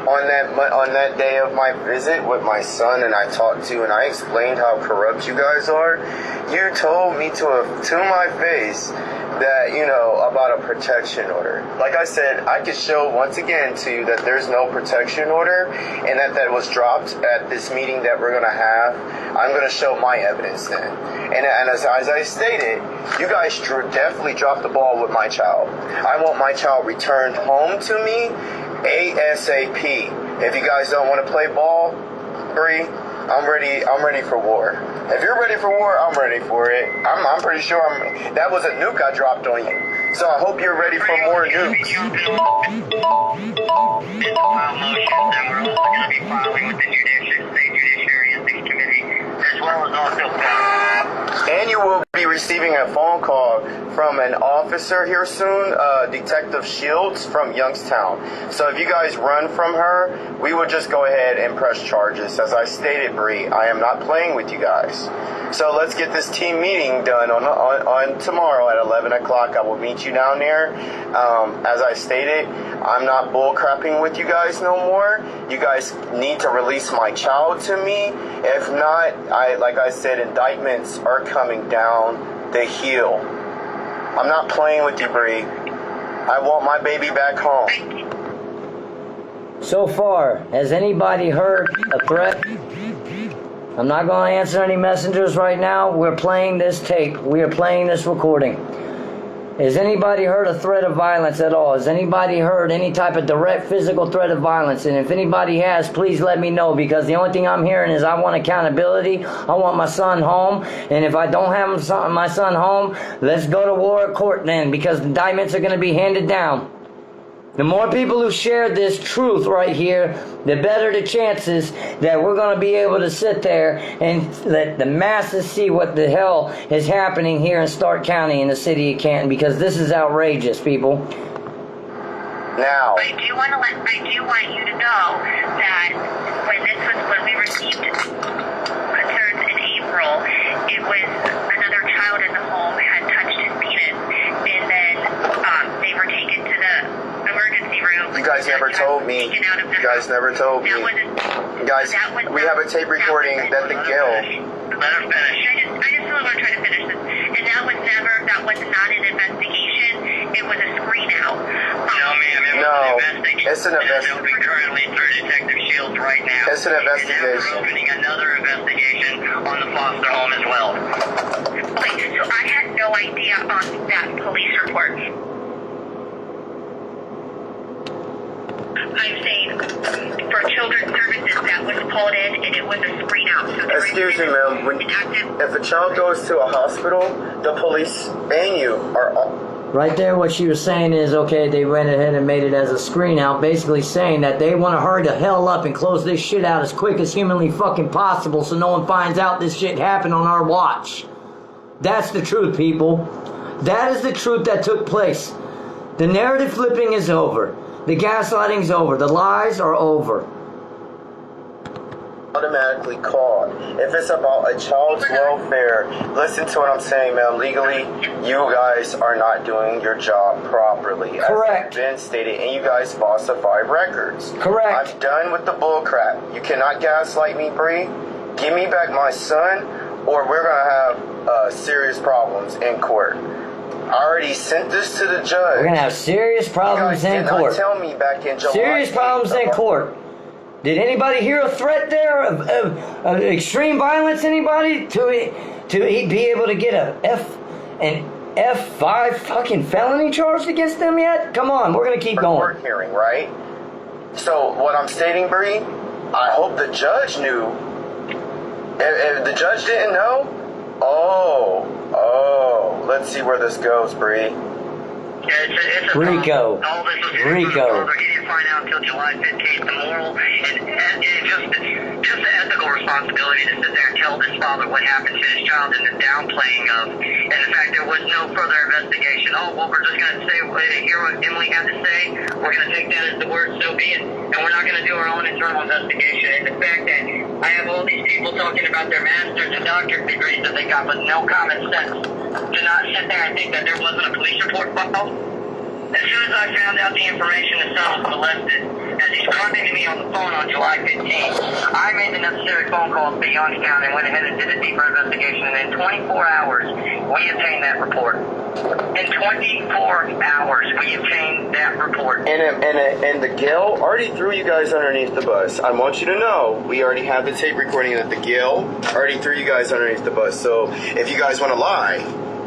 on that day of my visit with my son, and I talked to you and I explained how corrupt you guys are, you told me to my face that, you know, about a protection order. Like I said, I could show once again to you that there's no protection order and that was dropped at this meeting that we're going to have. I'm going to show my evidence then. And as I stated, you guys definitely dropped the ball with my child. I want my child returned home to me ASAP. If you guys don't want to play ball, Bree, I'm ready for war. If you're ready for war, I'm ready for it. I'm pretty sure that was a nuke I dropped on you. So I hope you're ready for more nukes. It's a file motion that we're also going to be filing with the State Judiciary Ethics Committee, as well as also and you will be receiving a phone call from an officer here soon, Detective Shields from Youngstown. So if you guys run from her, we will just go ahead and press charges. As I stated, Bree, I am not playing with you guys. So let's get this team meeting done on tomorrow at 11 o'clock. I will meet you down there. As I stated, I'm not bullcrapping with you guys no more. You guys need to release my child to me. If not, like I said, indictments are coming down the hill. I'm not playing with you, Bree. I want my baby back home. So far, has anybody heard a threat? I'm not going to answer any messengers right now. We're playing this tape. We are playing this recording. Has anybody heard a threat of violence at all? Has anybody heard any type of direct physical threat of violence? And if anybody has, please let me know, because the only thing I'm hearing is I want accountability. I want my son home. And if I don't have my son home, let's go to war at court then, because the indictments are going to be handed down. The more people who share this truth right here, the better the chances that we're going to be able to sit there and let the masses see what the hell is happening here in Stark County in the city of Canton, because this is outrageous, people. Now, I do want you to know that when we received concerns in April, it was another child in the home had touched his penis, and then they were taken to the emergency room. you guys never told me. You guys never told me. Guys, we have a tape recording that the Gill. Let her finish. I just really want to try to finish this. And that was not an investigation. It was a screen out. No, ma'am, it was an investigation. It's an investigation. That will be currently through Detective Shields right now. It's an investigation. And now we're opening another investigation on the foster home as well. Okay, so I had no idea on that police report. I'm saying for children's services that was pulled in and it was a screen out. So Excuse me, ma'am. If a child goes to a hospital, the police and you are all... Right there, what she was saying is, okay, they went ahead and made it as a screen out, basically saying that they want to hurry the hell up and close this shit out as quick as humanly fucking possible so no one finds out this shit happened on our watch. That's the truth, people. That is the truth that took place. The narrative flipping is over. The gaslighting's over. The lies are over. Automatically called. If it's about a child's welfare, listen to what I'm saying, ma'am. Legally, you guys are not doing your job properly. Correct. As been stated, and you guys falsified records. Correct. I'm done with the bull crap. You cannot gaslight me, Bree. Give me back my son, or we're gonna have serious problems in court. I already sent this to the judge. We're going to have serious problems in court. Tell me back in July. Serious problems in court. Did anybody hear a threat there of extreme violence? Anybody to be able to get an F5 fucking felony charged against them yet? Come on, we're going to keep going. Court hearing, right? So what I'm stating, Bree, I hope the judge knew. If the judge didn't know, let's see where this goes, Bree. It's a Rico. all this was Rico. He didn't find out until July 15th. The moral and just the ethical responsibility to sit there and tell this father what happened to his child and the downplaying of, and the fact there was no further investigation. Oh, well, we're just going to hear what Emily had to say. We're going to take that as the word, so be it. And we're not going to do our own internal investigation. And the fact that I have all these people talking about their master's and doctorate degrees that they got, but no common sense to not sit there and think that there wasn't a police report filed. As soon as I found out the information his son was molested, as he's talking to me on the phone on July 15th, I made the necessary phone calls to Youngstown and went ahead and did a deeper investigation. And in 24 hours, we obtained that report. In 24 hours, we obtained that report. And the Gale already threw you guys underneath the bus. I want you to know, we already have the tape recording that the Gale already threw you guys underneath the bus. So if you guys want to lie,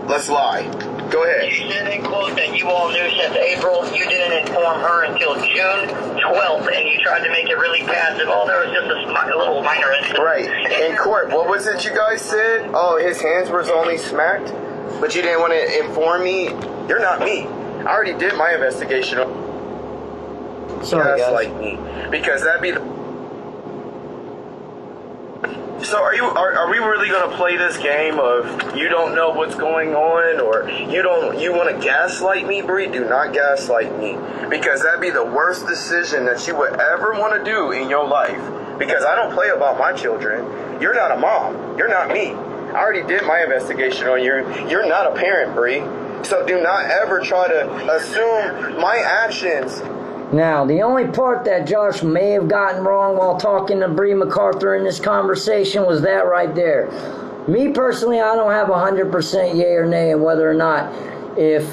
let's lie. Go ahead. You said in quote that you all knew since April. You didn't inform her until June 12th, and you tried to make it really passive. Oh, there was just a little minor incident. Right. In court, what was it you guys said? Oh, his hands was only smacked? But you didn't want to inform me? You're not me. I already did my investigation. Sorry, guys. Like me. Because that'd be the... So are we really gonna play this game of you don't know what's going on, or you want to gaslight me, Bree? Do not gaslight me, because that'd be the worst decision that you would ever want to do in your life. Because I don't play about my children. You're not a mom. You're not me. I already did my investigation on you. You're not a parent, Bree. So do not ever try to assume my actions. Now, the only part that Josh may have gotten wrong while talking to Bree MacArthur in this conversation was that right there. Me personally, I don't have 100% yay or nay on whether or not if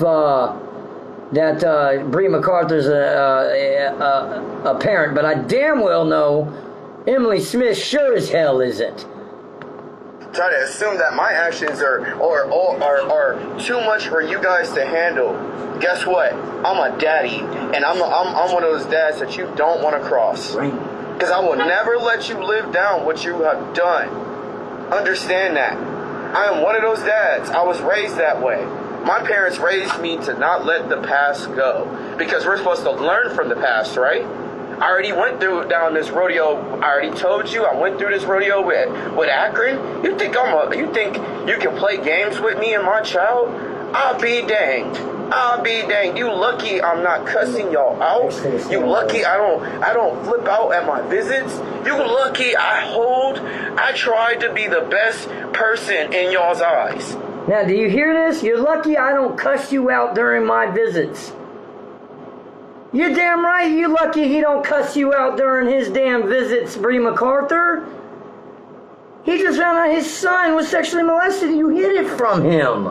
Bree MacArthur's a parent, but I damn well know Emily Smith sure as hell isn't. Try to assume that my actions are too much for you guys to handle. Guess what? I'm a daddy, and I'm one of those dads that you don't want to cross. Because I will never let you live down what you have done. Understand that. I am one of those dads. I was raised that way. My parents raised me to not let the past go, because we're supposed to learn from the past, right? I already went down this rodeo. I already told you I went through this rodeo with Akron. You think you can play games with me and my child? I'll be danged. I'll be danged. You lucky I'm not cussing y'all out. You lucky I don't flip out at my visits. You lucky I try to be the best person in y'all's eyes. Now, do you hear this? You're lucky I don't cuss you out during my visits. You're damn right you lucky he don't cuss you out during his damn visits, Bree MacArthur. He just found out his son was sexually molested and you hid it from him.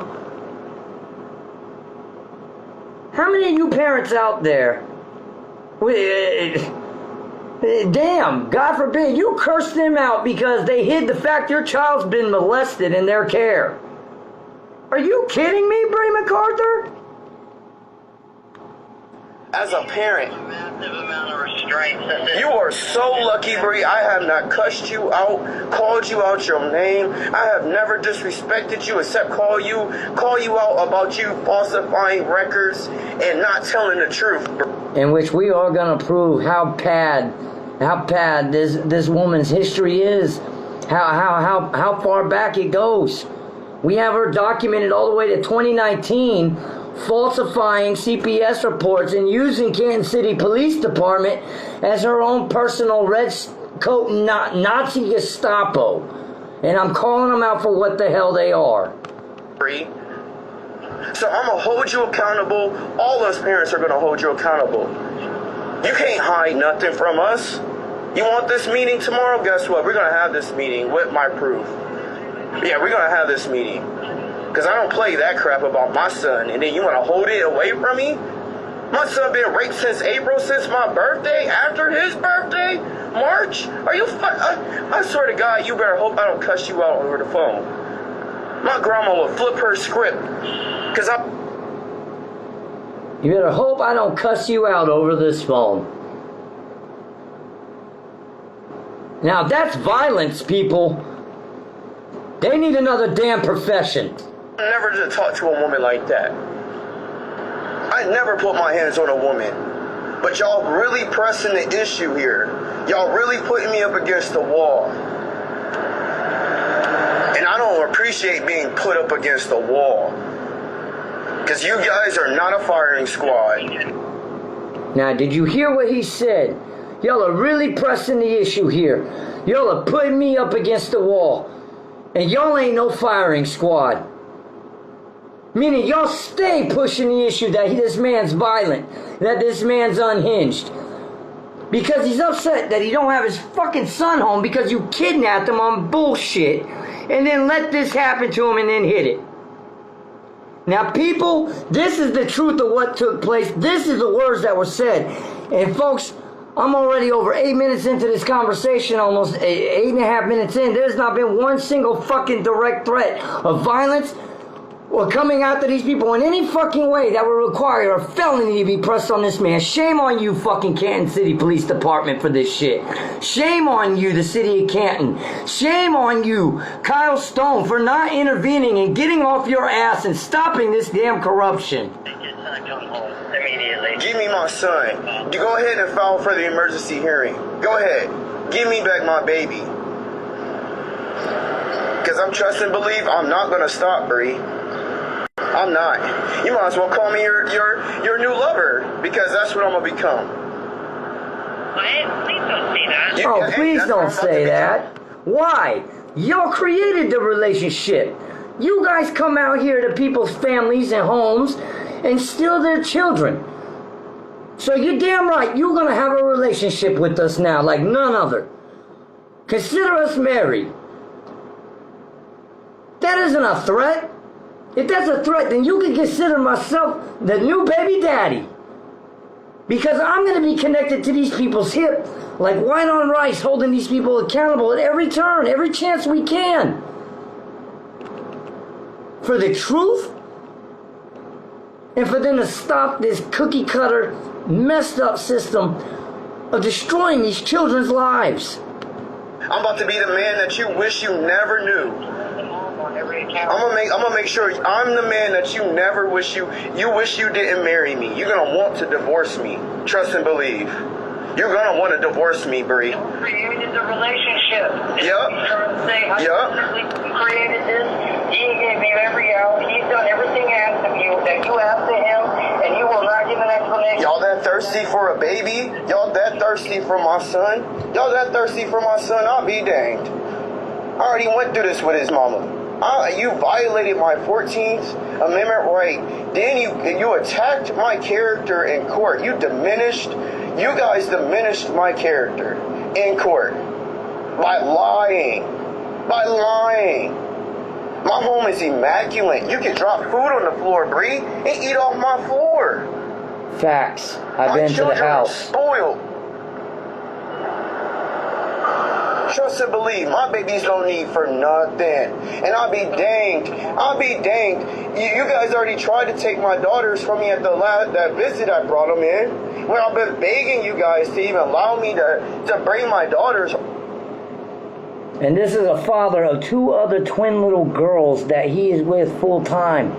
How many of you parents out there, damn, God forbid, you curse them out because they hid the fact your child's been molested in their care? Are you kidding me, Bree MacArthur? As a parent, Massive amount of restraints. you are so lucky, Bree. I have not cussed you out, called you out your name. I have never disrespected you except call you out about you falsifying records and not telling the truth. In which we are going to prove how bad this woman's history is, how far back it goes. We have her documented all the way to 2019. Falsifying CPS reports and using Canton City Police Department as her own personal red coat Nazi Gestapo. And I'm calling them out for what the hell they are. So I'm going to hold you accountable. All us parents are going to hold you accountable. You can't hide nothing from us. You want this meeting tomorrow? Guess what? We're going to have this meeting with my proof. Yeah, we're going to have this meeting. Because I don't play that crap about my son, and then you want to hold it away from me? My son been raped since April, since my birthday, after his birthday, March? Are you I swear to God, you better hope I don't cuss you out over the phone. My grandma will flip her script. Because You better hope I don't cuss you out over this phone. Now that's violence, people. They need another damn profession. never to talk to a woman like that. I I never put my hands on a woman. But y'all really pressing the issue here. Y'all really putting me up against the wall. And I don't appreciate being put up against the wall. Because you guys are not a firing squad. Now, did you hear what he said? Y'all are really pressing the issue here. Y'all are putting me up against the wall. And y'all ain't no firing squad. Meaning y'all stay pushing the issue that this man's violent, that this man's unhinged. Because he's upset that he don't have his fucking son home because you kidnapped him on bullshit and then let this happen to him and then hit it. Now people, this is the truth of what took place. This is the words that were said. And folks, I'm already over 8 minutes into this conversation, almost 8.5 minutes in. There's not been one single fucking direct threat of violence or coming after these people in any fucking way that would require a felony to be pressed on this man. Shame on you, fucking Canton City Police Department, for this shit. Shame on you, the city of Canton. Shame on you, Kyle Stone, for not intervening and getting off your ass and stopping this damn corruption. Immediately. Give me my son. Go ahead and file for the emergency hearing. Go ahead. Give me back my baby. Because I'm trust and believe I'm not going to stop, Bree. I'm not. You might as well call me your new lover, because that's what I'm going to become. Please don't say that. Oh, please don't say that. Why? Y'all created the relationship. You guys come out here to people's families and homes and steal their children. So you're damn right, you're going to have a relationship with us now like none other. Consider us married. That isn't a threat. If that's a threat, then you can consider myself the new baby daddy. Because I'm going to be connected to these people's hip like white on rice, holding these people accountable at every turn, every chance we can. For the truth, and for them to stop this cookie cutter, messed up system of destroying these children's lives. I'm about to be the man that you wish you never knew. I'm gonna make sure I'm the man that you never wish you wish you didn't marry me. You're gonna want to divorce me. Trust and believe. You're gonna want to divorce me, Bree. Created the relationship. Yep. We created this. He gave me every out. He's done everything asked of you that you asked of him, and you will not give an explanation. Y'all that thirsty for a baby? Y'all that thirsty for my son? Y'all that thirsty for my son? I'll be danged. I already went through this with his mama. You violated my 14th Amendment right. Then you attacked my character in court. You guys diminished my character in court by lying. My home is immaculate. You can drop food on the floor, Bree, and eat off my floor. Facts. I've been to the house. Spoiled. Trust and believe, my babies don't need for nothing. And I'll be danged. You guys already tried to take my daughters from me at that visit I brought them in. When I've been begging you guys to even allow me to bring my daughters. And this is a father of 2 other twin little girls that he is with full time.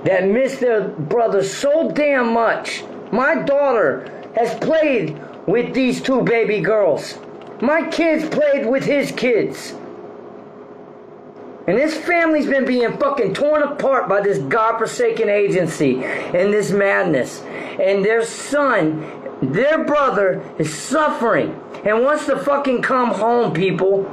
That miss their brother so damn much. My daughter has played with these 2 baby girls. My kids played with his kids. And this family's been being fucking torn apart by this godforsaken agency and this madness. And their son, their brother, is suffering and wants to fucking come home, people.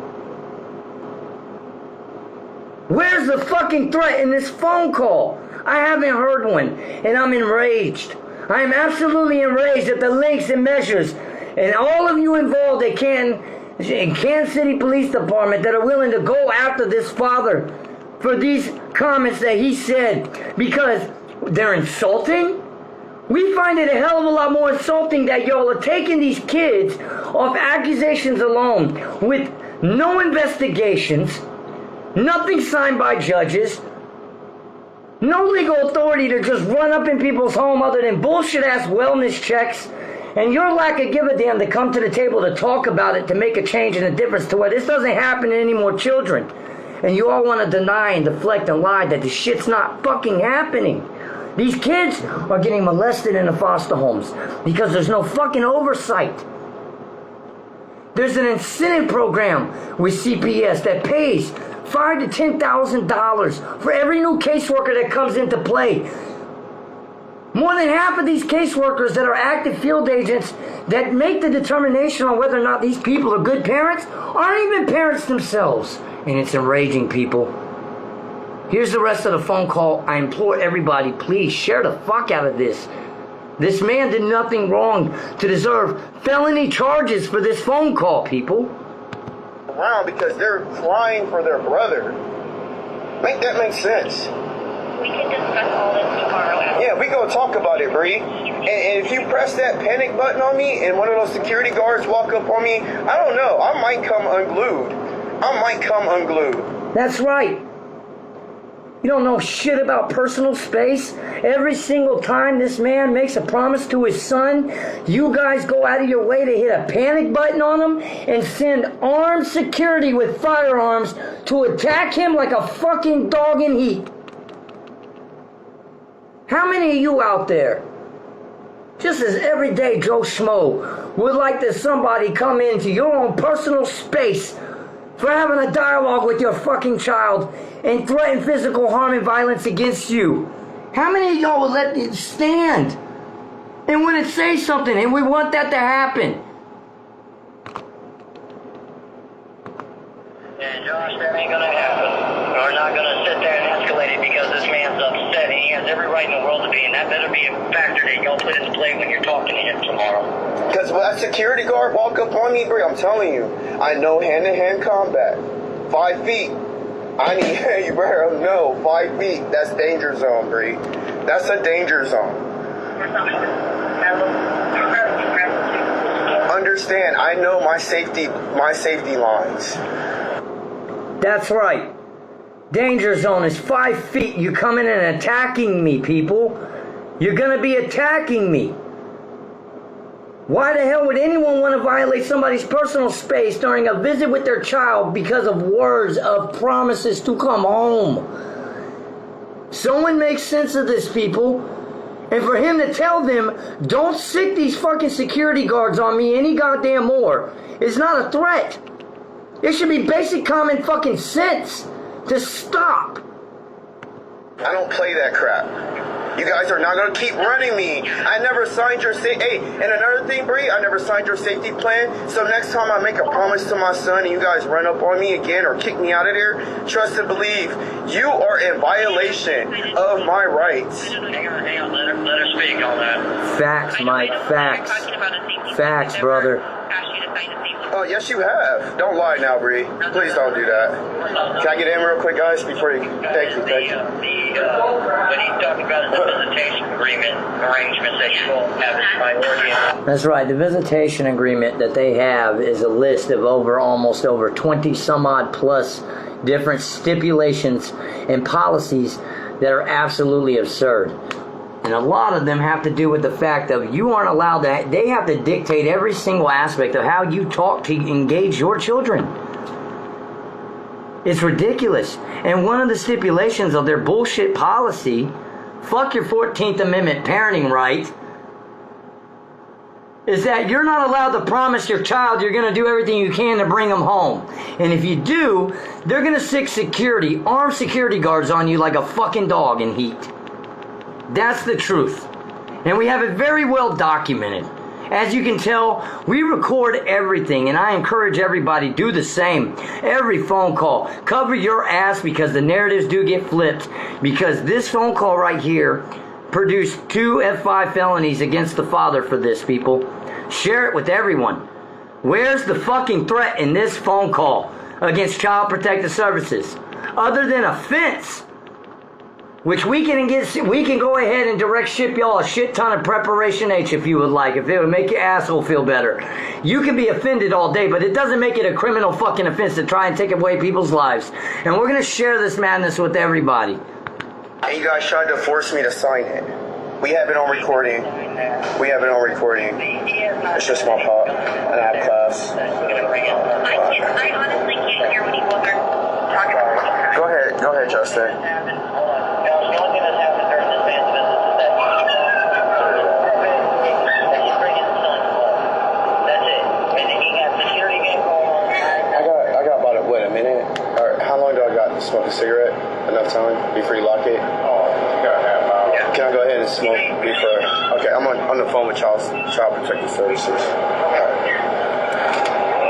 Where's the fucking threat in this phone call? I haven't heard one, and I'm enraged. I am absolutely enraged at the lengths and measures, and all of you involved at Canton City Police Department that are willing to go after this father for these comments that he said, because they're insulting. We find it a hell of a lot more insulting that y'all are taking these kids off accusations alone with no investigations, nothing signed by judges, no legal authority to just run up in people's home other than bullshit-ass wellness checks, and your lack of give a damn to come to the table to talk about it, to make a change and a difference to where this doesn't happen to any more children. And you all want to deny and deflect and lie that this shit's not fucking happening. These kids are getting molested in the foster homes because there's no fucking oversight. There's an incentive program with CPS that pays $5,000 to $10,000 for every new caseworker that comes into play. More than half of these caseworkers that are active field agents that make the determination on whether or not these people are good parents aren't even parents themselves. And it's enraging, people. Here's the rest of the phone call. I implore everybody, please share the fuck out of this. This man did nothing wrong to deserve felony charges for this phone call, people. Around because they're crying for their brother. Make that make sense. We can discuss all this tomorrow. Yeah, we gonna talk about it, Bree. And if you press that panic button on me and one of those security guards walk up on me, I don't know. I might come unglued. That's right. You don't know shit about personal space. Every single time this man makes a promise to his son, you guys go out of your way to hit a panic button on him and send armed security with firearms to attack him like a fucking dog in heat. How many of you out there, just as everyday Joe Schmo, would like that somebody come into your own personal space for having a dialogue with your fucking child and threaten physical harm and violence against you? How many of y'all would let it stand and wouldn't say something? And we want that to happen. Yeah, Josh, that ain't gonna happen. We're not gonna sit there and escalate it because this man's upset and he has every right in the world to be, and that better be a factor that y'all put into play when you're talking to him tomorrow. Because when that security guard walk up on me, Bree, I'm telling you, I know hand-to-hand combat. 5 feet. I need you, bro. No, 5 feet. That's danger zone, Bree. That's a danger zone. Understand, I know my safety lines. That's right. Danger zone is 5 feet. You coming and attacking me, people. You're gonna be attacking me. Why the hell would anyone want to violate somebody's personal space during a visit with their child because of words of promises to come home? Someone makes sense of this, people. And for him to tell them, don't stick these fucking security guards on me any goddamn more, is not a threat. It should be basic common fucking sense to stop. I don't play that crap. You guys are not going to keep running me. I never signed your Hey, and another thing, Bree, I never signed your safety plan. So next time I make a promise to my son and you guys run up on me again or kick me out of there, trust and believe, you are in violation of my rights. Hang on, let her speak on that. Facts, Mike, facts. Facts, brother. Oh, yes, you have. Don't lie now, Bree. Please don't do that. Can I get in real quick, guys, before you... Thank you. What he's talking about is the visitation agreement arrangements that you all have as minority. That's right. The visitation agreement that they have is a list of almost over 20 some odd plus different stipulations and policies that are absolutely absurd. And a lot of them have to do with the fact that you aren't allowed to, they have to dictate every single aspect of how you talk to engage your children. It's ridiculous. And one of the stipulations of their bullshit policy, fuck your 14th Amendment parenting right, is that you're not allowed to promise your child you're going to do everything you can to bring them home. And if you do, they're going to stick armed security guards on you like a fucking dog in heat. That's the truth. And we have it very well documented. As you can tell, we record everything, and I encourage everybody to do the same. Every phone call. Cover your ass because the narratives do get flipped. Because this phone call right here produced 2 F5 felonies against the father for this, people. Share it with everyone. Where's the fucking threat in this phone call against Child Protective Services? Other than offense. Which we can go ahead and direct ship y'all a shit ton of Preparation H if you would like, if it would make your asshole feel better. You can be offended all day, but it doesn't make it a criminal fucking offense to try and take away people's lives. And we're going to share this madness with everybody. And you guys tried to force me to sign it. We have it on recording. It's just my pop, and I have class. I honestly can't hear what you both are talking about. Go ahead, Justin. The only thing that's happened during this man's visit smoke before. Okay, I'm on the phone with Child Protective Services.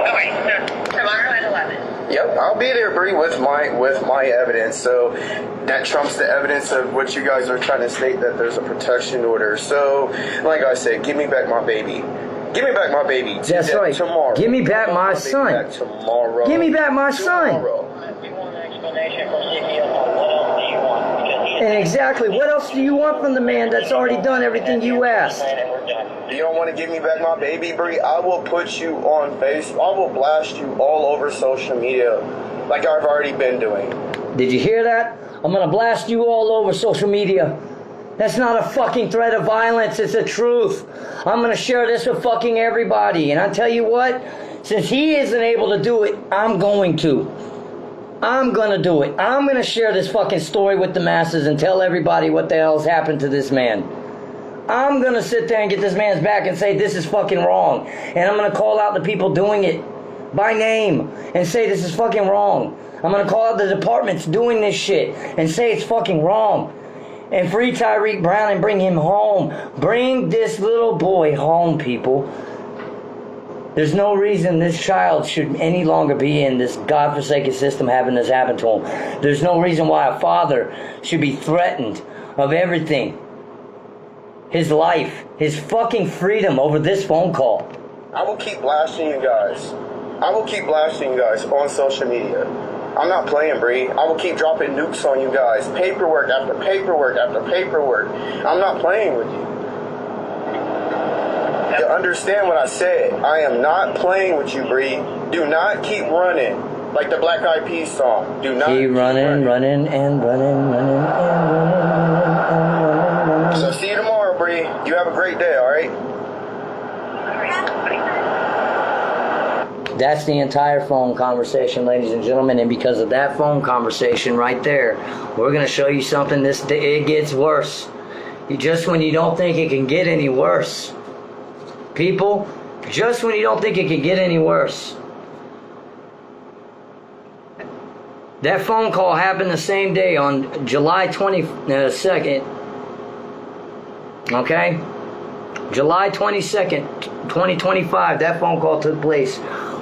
Okay, so tomorrow at 11. Yep, I'll be there, Bree, with my evidence. So that trumps the evidence of what you guys are trying to state, that there's a protection order. So, like I said, give me back my baby. Give me back my baby. That's right. Tomorrow. Give me back my son. Back tomorrow. Give me back my son. We want an explanation from CPS on what else do you want. And exactly, what else do you want from the man that's already done everything you asked? You don't want to give me back my baby, Bree? I will put you on Facebook. I will blast you all over social media like I've already been doing. Did you hear that? I'm gonna blast you all over social media. That's not a fucking threat of violence, it's the truth. I'm gonna share this with fucking everybody. And I tell you what, since he isn't able to do it, I'm going to. I'm gonna do it. I'm gonna share this fucking story with the masses and tell everybody what the hell's happened to this man. I'm gonna sit there and get this man's back and say this is fucking wrong. And I'm gonna call out the people doing it by name and say this is fucking wrong. I'm gonna call out the departments doing this shit and say it's fucking wrong. And free Tyreek Brown and bring him home. Bring this little boy home, people. There's no reason this child should any longer be in this godforsaken system having this happen to him. There's no reason why a father should be threatened of everything. His life, his fucking freedom over this phone call. I will keep blasting you guys. I will keep blasting you guys on social media. I'm not playing, Bree. I will keep dropping nukes on you guys. Paperwork after paperwork after paperwork. I'm not playing with you. You understand what I said. I am not playing with you, Bree. Do not keep running. Like the Black Eyed Peas song. Do not keep running. So see you tomorrow, Bree. You have a great day, alright? That's the entire phone conversation, ladies and gentlemen. And because of that phone conversation right there, we're going to show you something. It gets worse. Just when you don't think it can get any worse. People, just when you don't think it can get any worse. That phone call happened the same day on July 22nd. Okay? July 22nd, 2025, that phone call took place.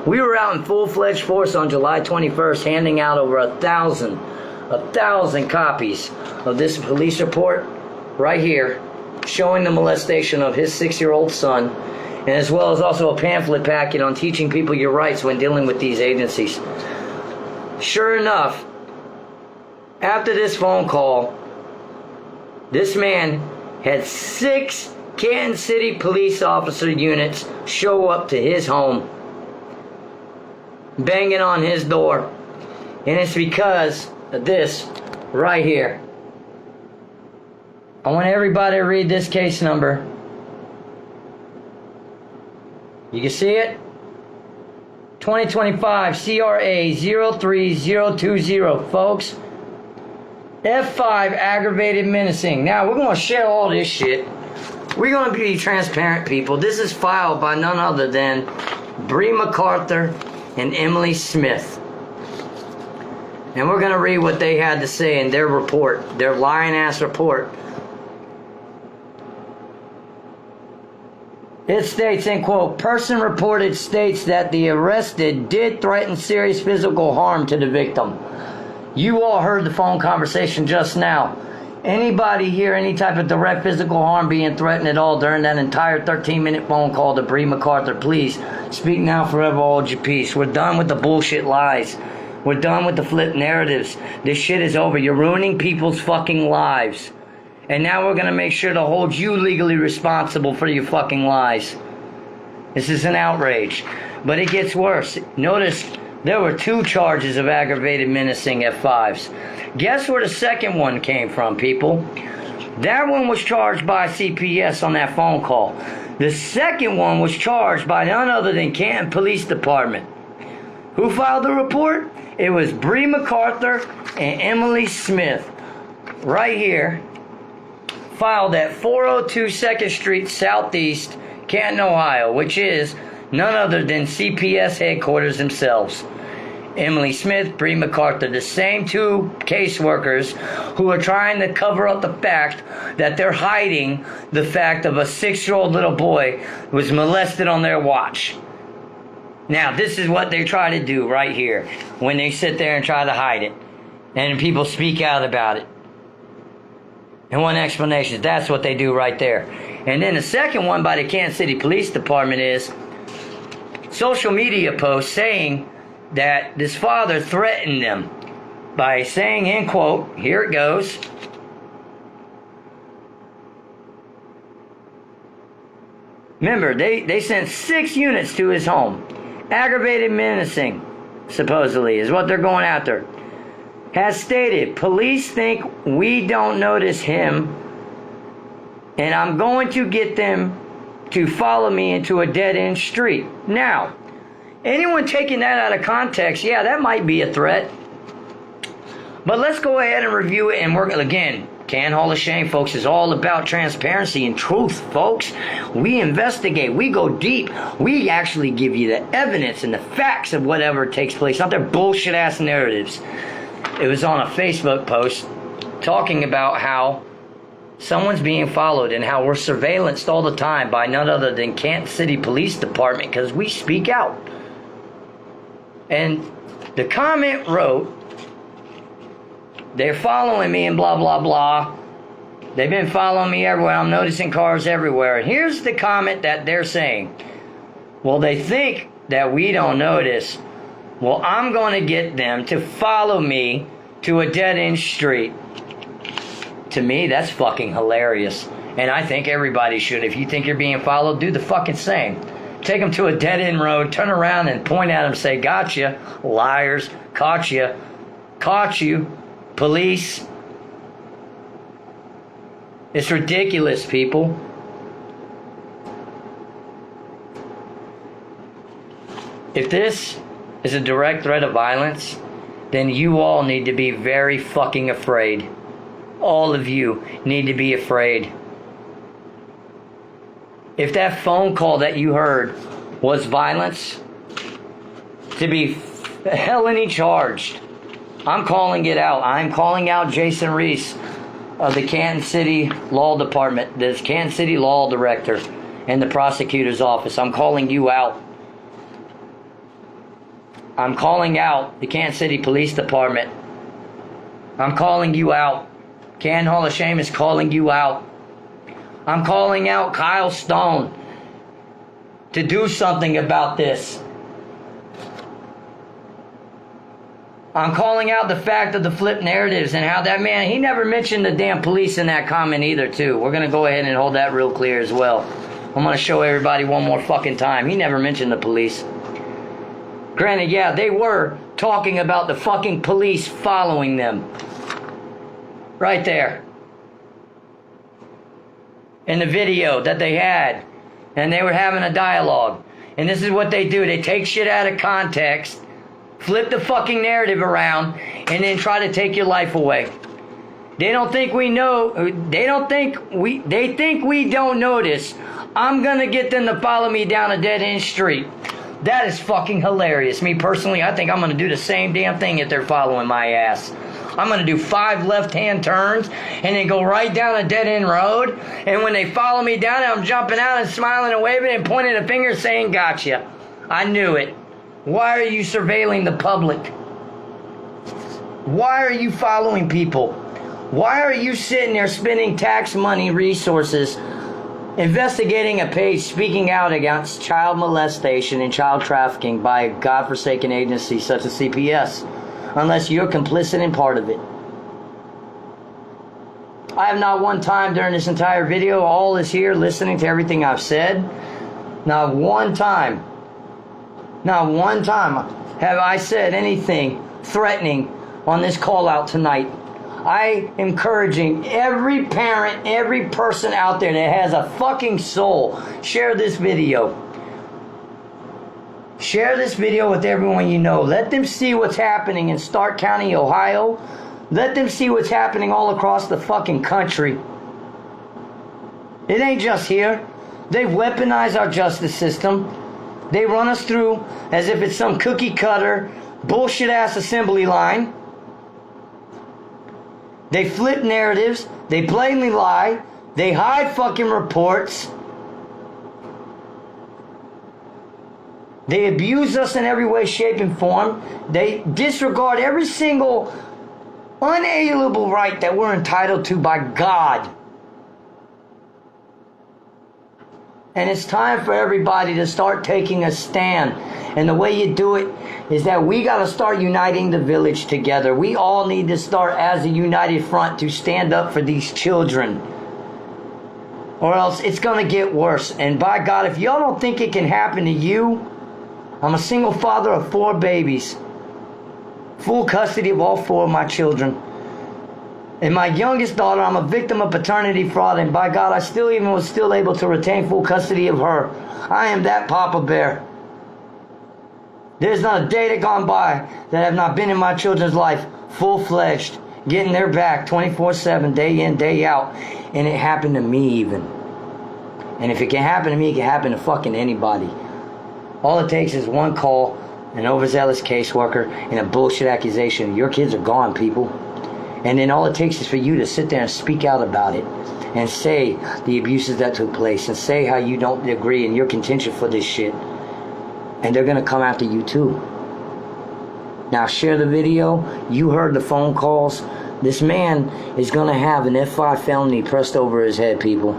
We were out in full-fledged force on July 21st, handing out over 1,000 copies of this police report right here, showing the molestation of his 6-year-old son, and as well as also a pamphlet packet on teaching people your rights when dealing with these agencies. Sure enough, after this phone call, this man had 6 Canton City police officer units show up to his home, banging on his door. And it's because of this right here. I want everybody to read this case number. You can see it? 2025 CRA 03020, folks. F5 aggravated menacing. Now, we're going to share all this shit. We're going to be transparent, people. This is filed by none other than Bree MacArthur and Emily Smith. And we're going to read what they had to say in their report, their lying-ass report. It states, in quote, person reported states that the arrested did threaten serious physical harm to the victim. You all heard the phone conversation just now. Anybody hear any type of direct physical harm being threatened at all during that entire 13-minute phone call to Bree MacArthur? Please, speak now, forever hold your peace. We're done with the bullshit lies. We're done with the flip narratives. This shit is over. You're ruining people's fucking lives. And now we're going to make sure to hold you legally responsible for your fucking lies. This is an outrage. But it gets worse. Notice there were 2 charges of aggravated menacing F5s. Guess where the second one came from, people? That one was charged by CPS on that phone call. The second one was charged by none other than Canton Police Department. Who filed the report? It was Bree MacArthur and Emily Smith. Right here. Filed at 402 2nd Street Southeast, Canton, Ohio, which is none other than CPS headquarters themselves. Emily Smith, Bree MacArthur, the same two caseworkers who are trying to cover up the fact that they're hiding the fact of a 6-year-old little boy who was molested on their watch. Now, this is what they try to do right here when they sit there and try to hide it. And people speak out about it. And one explanation is that's what they do right there. And then the second one by the Canton City Police Department is social media posts saying that this father threatened them by saying, in quote, here it goes, remember, they sent 6 units to his home. Aggravated menacing, supposedly, is what they're going after. Has stated, police think we don't notice him, and I'm going to get them to follow me into a dead-end street. Now, anyone taking that out of context, yeah, that might be a threat. But let's go ahead and review it and work again. Canton Hall of Shame, folks, is all about transparency and truth, folks. We investigate. We go deep. We actually give you the evidence and the facts of whatever takes place, not their bullshit-ass narratives. It was on a Facebook post talking about how someone's being followed and how we're surveillanced all the time by none other than Canton City Police Department because we speak out. And the comment wrote, they're following me and blah, blah, blah. They've been following me everywhere. I'm noticing cars everywhere. And here's the comment that they're saying. Well, they think that we don't notice. Well, I'm going to get them to follow me to a dead-end street. To me, that's fucking hilarious. And I think everybody should. If you think you're being followed, do the fucking same. Take them to a dead-end road, turn around and point at them, say, gotcha, liars, caught you, police. It's ridiculous, people. If this is a direct threat of violence, then you all need to be very fucking afraid. All of you need to be afraid. If that phone call that you heard was violence, to be felony charged, I'm calling it out. I'm calling out Jason Reese of the Canton City Law Department, the Canton City Law Director, and the prosecutor's office. I'm calling you out. I'm calling out the Canton City Police Department. I'm calling you out. Canton Hall of Shame is calling you out. I'm calling out Kyle Stone to do something about this. I'm calling out the fact of the flip narratives and how that man, he never mentioned the damn police in that comment either, too. We're going to go ahead and hold that real clear as well. I'm going to show everybody one more fucking time. He never mentioned the police. Granted, yeah, they were talking about the fucking police following them. Right there. In the video that they had. And they were having a dialogue. And this is what they do. They take shit out of context, flip the fucking narrative around, and then try to take your life away. They don't think we know. They think we don't notice. I'm gonna get them to follow me down a dead-end street. That is fucking hilarious. Me personally, I think I'm gonna do the same damn thing if they're following my ass. I'm going to do 5 left-hand turns and then go right down a dead-end road. And when they follow me down, I'm jumping out and smiling and waving and pointing a finger saying, gotcha. I knew it. Why are you surveilling the public? Why are you following people? Why are you sitting there spending tax money resources investigating a page speaking out against child molestation and child trafficking by a godforsaken agency such as CPS? Unless you're complicit in part of it. I have not one time during this entire video, all is here listening to everything I've said. Not one time have I said anything threatening on this call out tonight. I am encouraging every parent, every person out there that has a fucking soul, share this video. Share this video with everyone you know. Let them see what's happening in Stark County, Ohio. Let them see what's happening all across the fucking country. It ain't just here. They've weaponized our justice system. They run us through as if it's some cookie cutter bullshit ass assembly line. They flip narratives. They blatantly lie. They hide fucking reports. They abuse us in every way, shape, and form. They disregard every single unalienable right that we're entitled to by God. And it's time for everybody to start taking a stand. And the way you do it is that we got to start uniting the village together. We all need to start as a united front to stand up for these children. Or else it's going to get worse. And by God, if y'all don't think it can happen to you, I'm a single father of 4 babies. Full custody of all 4 of my children. And my youngest daughter, I'm a victim of paternity fraud. And by God, I was still able to retain full custody of her. I am that Papa Bear. There's not a day that gone by that have not been in my children's life full-fledged, getting their back 24/7, day in, day out. And it happened to me even. And if it can happen to me, it can happen to fucking anybody. All it takes is one call, an overzealous caseworker, and a bullshit accusation. Your kids are gone, people. And then all it takes is for you to sit there and speak out about it. And say the abuses that took place. And say how you don't agree and your contention for this shit. And they're going to come after you too. Now share the video. You heard the phone calls. This man is going to have an F5 felony pressed over his head, people.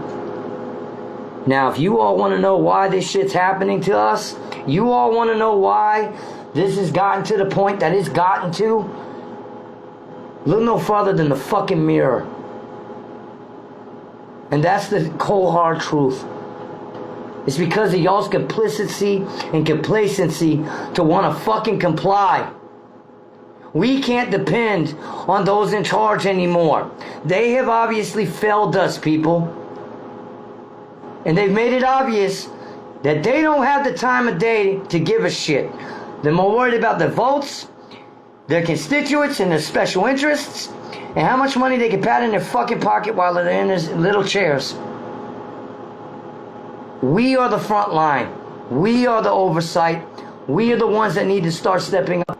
Now if you all want to know why this shit's happening to us, you all want to know why this has gotten to the point that it's gotten to, look no further than the fucking mirror. And that's the cold hard truth. It's because of y'all's complicity and complacency to want to fucking comply. We can't depend on those in charge anymore. They have obviously failed us, people. And they've made it obvious that they don't have the time of day to give a shit. They're more worried about their votes, their constituents, and their special interests, and how much money they can pat in their fucking pocket while they're in their little chairs. We are the front line. We are the oversight. We are the ones that need to start stepping up.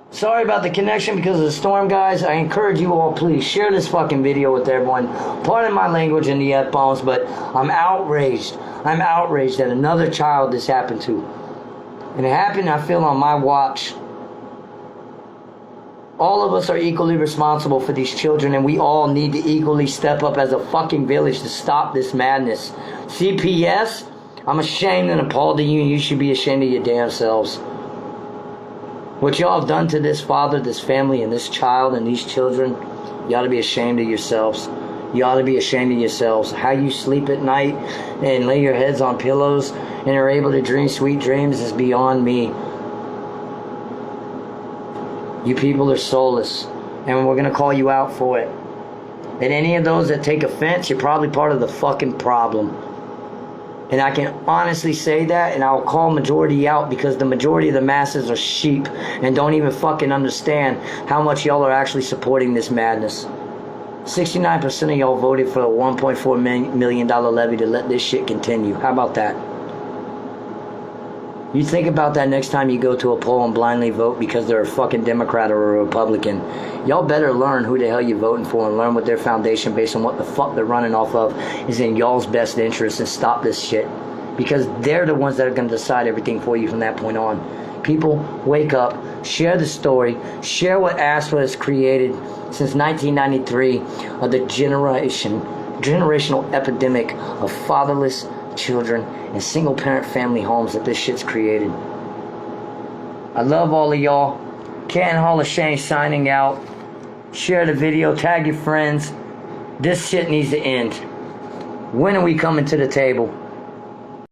Sorry about the connection because of the storm, guys. I encourage you all, please share this fucking video with everyone. Pardon my language in the F-bombs, but I'm outraged. I'm outraged that another child this happened to. And it happened, I feel, on my watch. All of us are equally responsible for these children, and we all need to equally step up as a fucking village to stop this madness. CPS, I'm ashamed and appalled at you, and you should be ashamed of your damn selves. What y'all have done to this father, this family, and this child, and these children, you ought to be ashamed of yourselves. You ought to be ashamed of yourselves. How you sleep at night and lay your heads on pillows and are able to dream sweet dreams is beyond me. You people are soulless, and we're going to call you out for it. And any of those that take offense, you're probably part of the fucking problem. And I can honestly say that, and I'll call majority out because the majority of the masses are sheep and don't even fucking understand how much y'all are actually supporting this madness. 69% of y'all voted for a $1.4 million levy to let this shit continue. How about that? You think about that next time you go to a poll and blindly vote because they're a fucking Democrat or a Republican. Y'all better learn who the hell you're voting for and learn what their foundation based on what the fuck they're running off of is in y'all's best interest, and stop this shit. Because they're the ones that are going to decide everything for you from that point on. People, wake up, share the story, share what ASPA has created since 1993 of the generational epidemic of fatherless children and single parent family homes that this shit's created. I love all of y'all. Canton Hall of Shame signing out. Share the video, tag your friends. This shit needs to end. When are we coming to the table?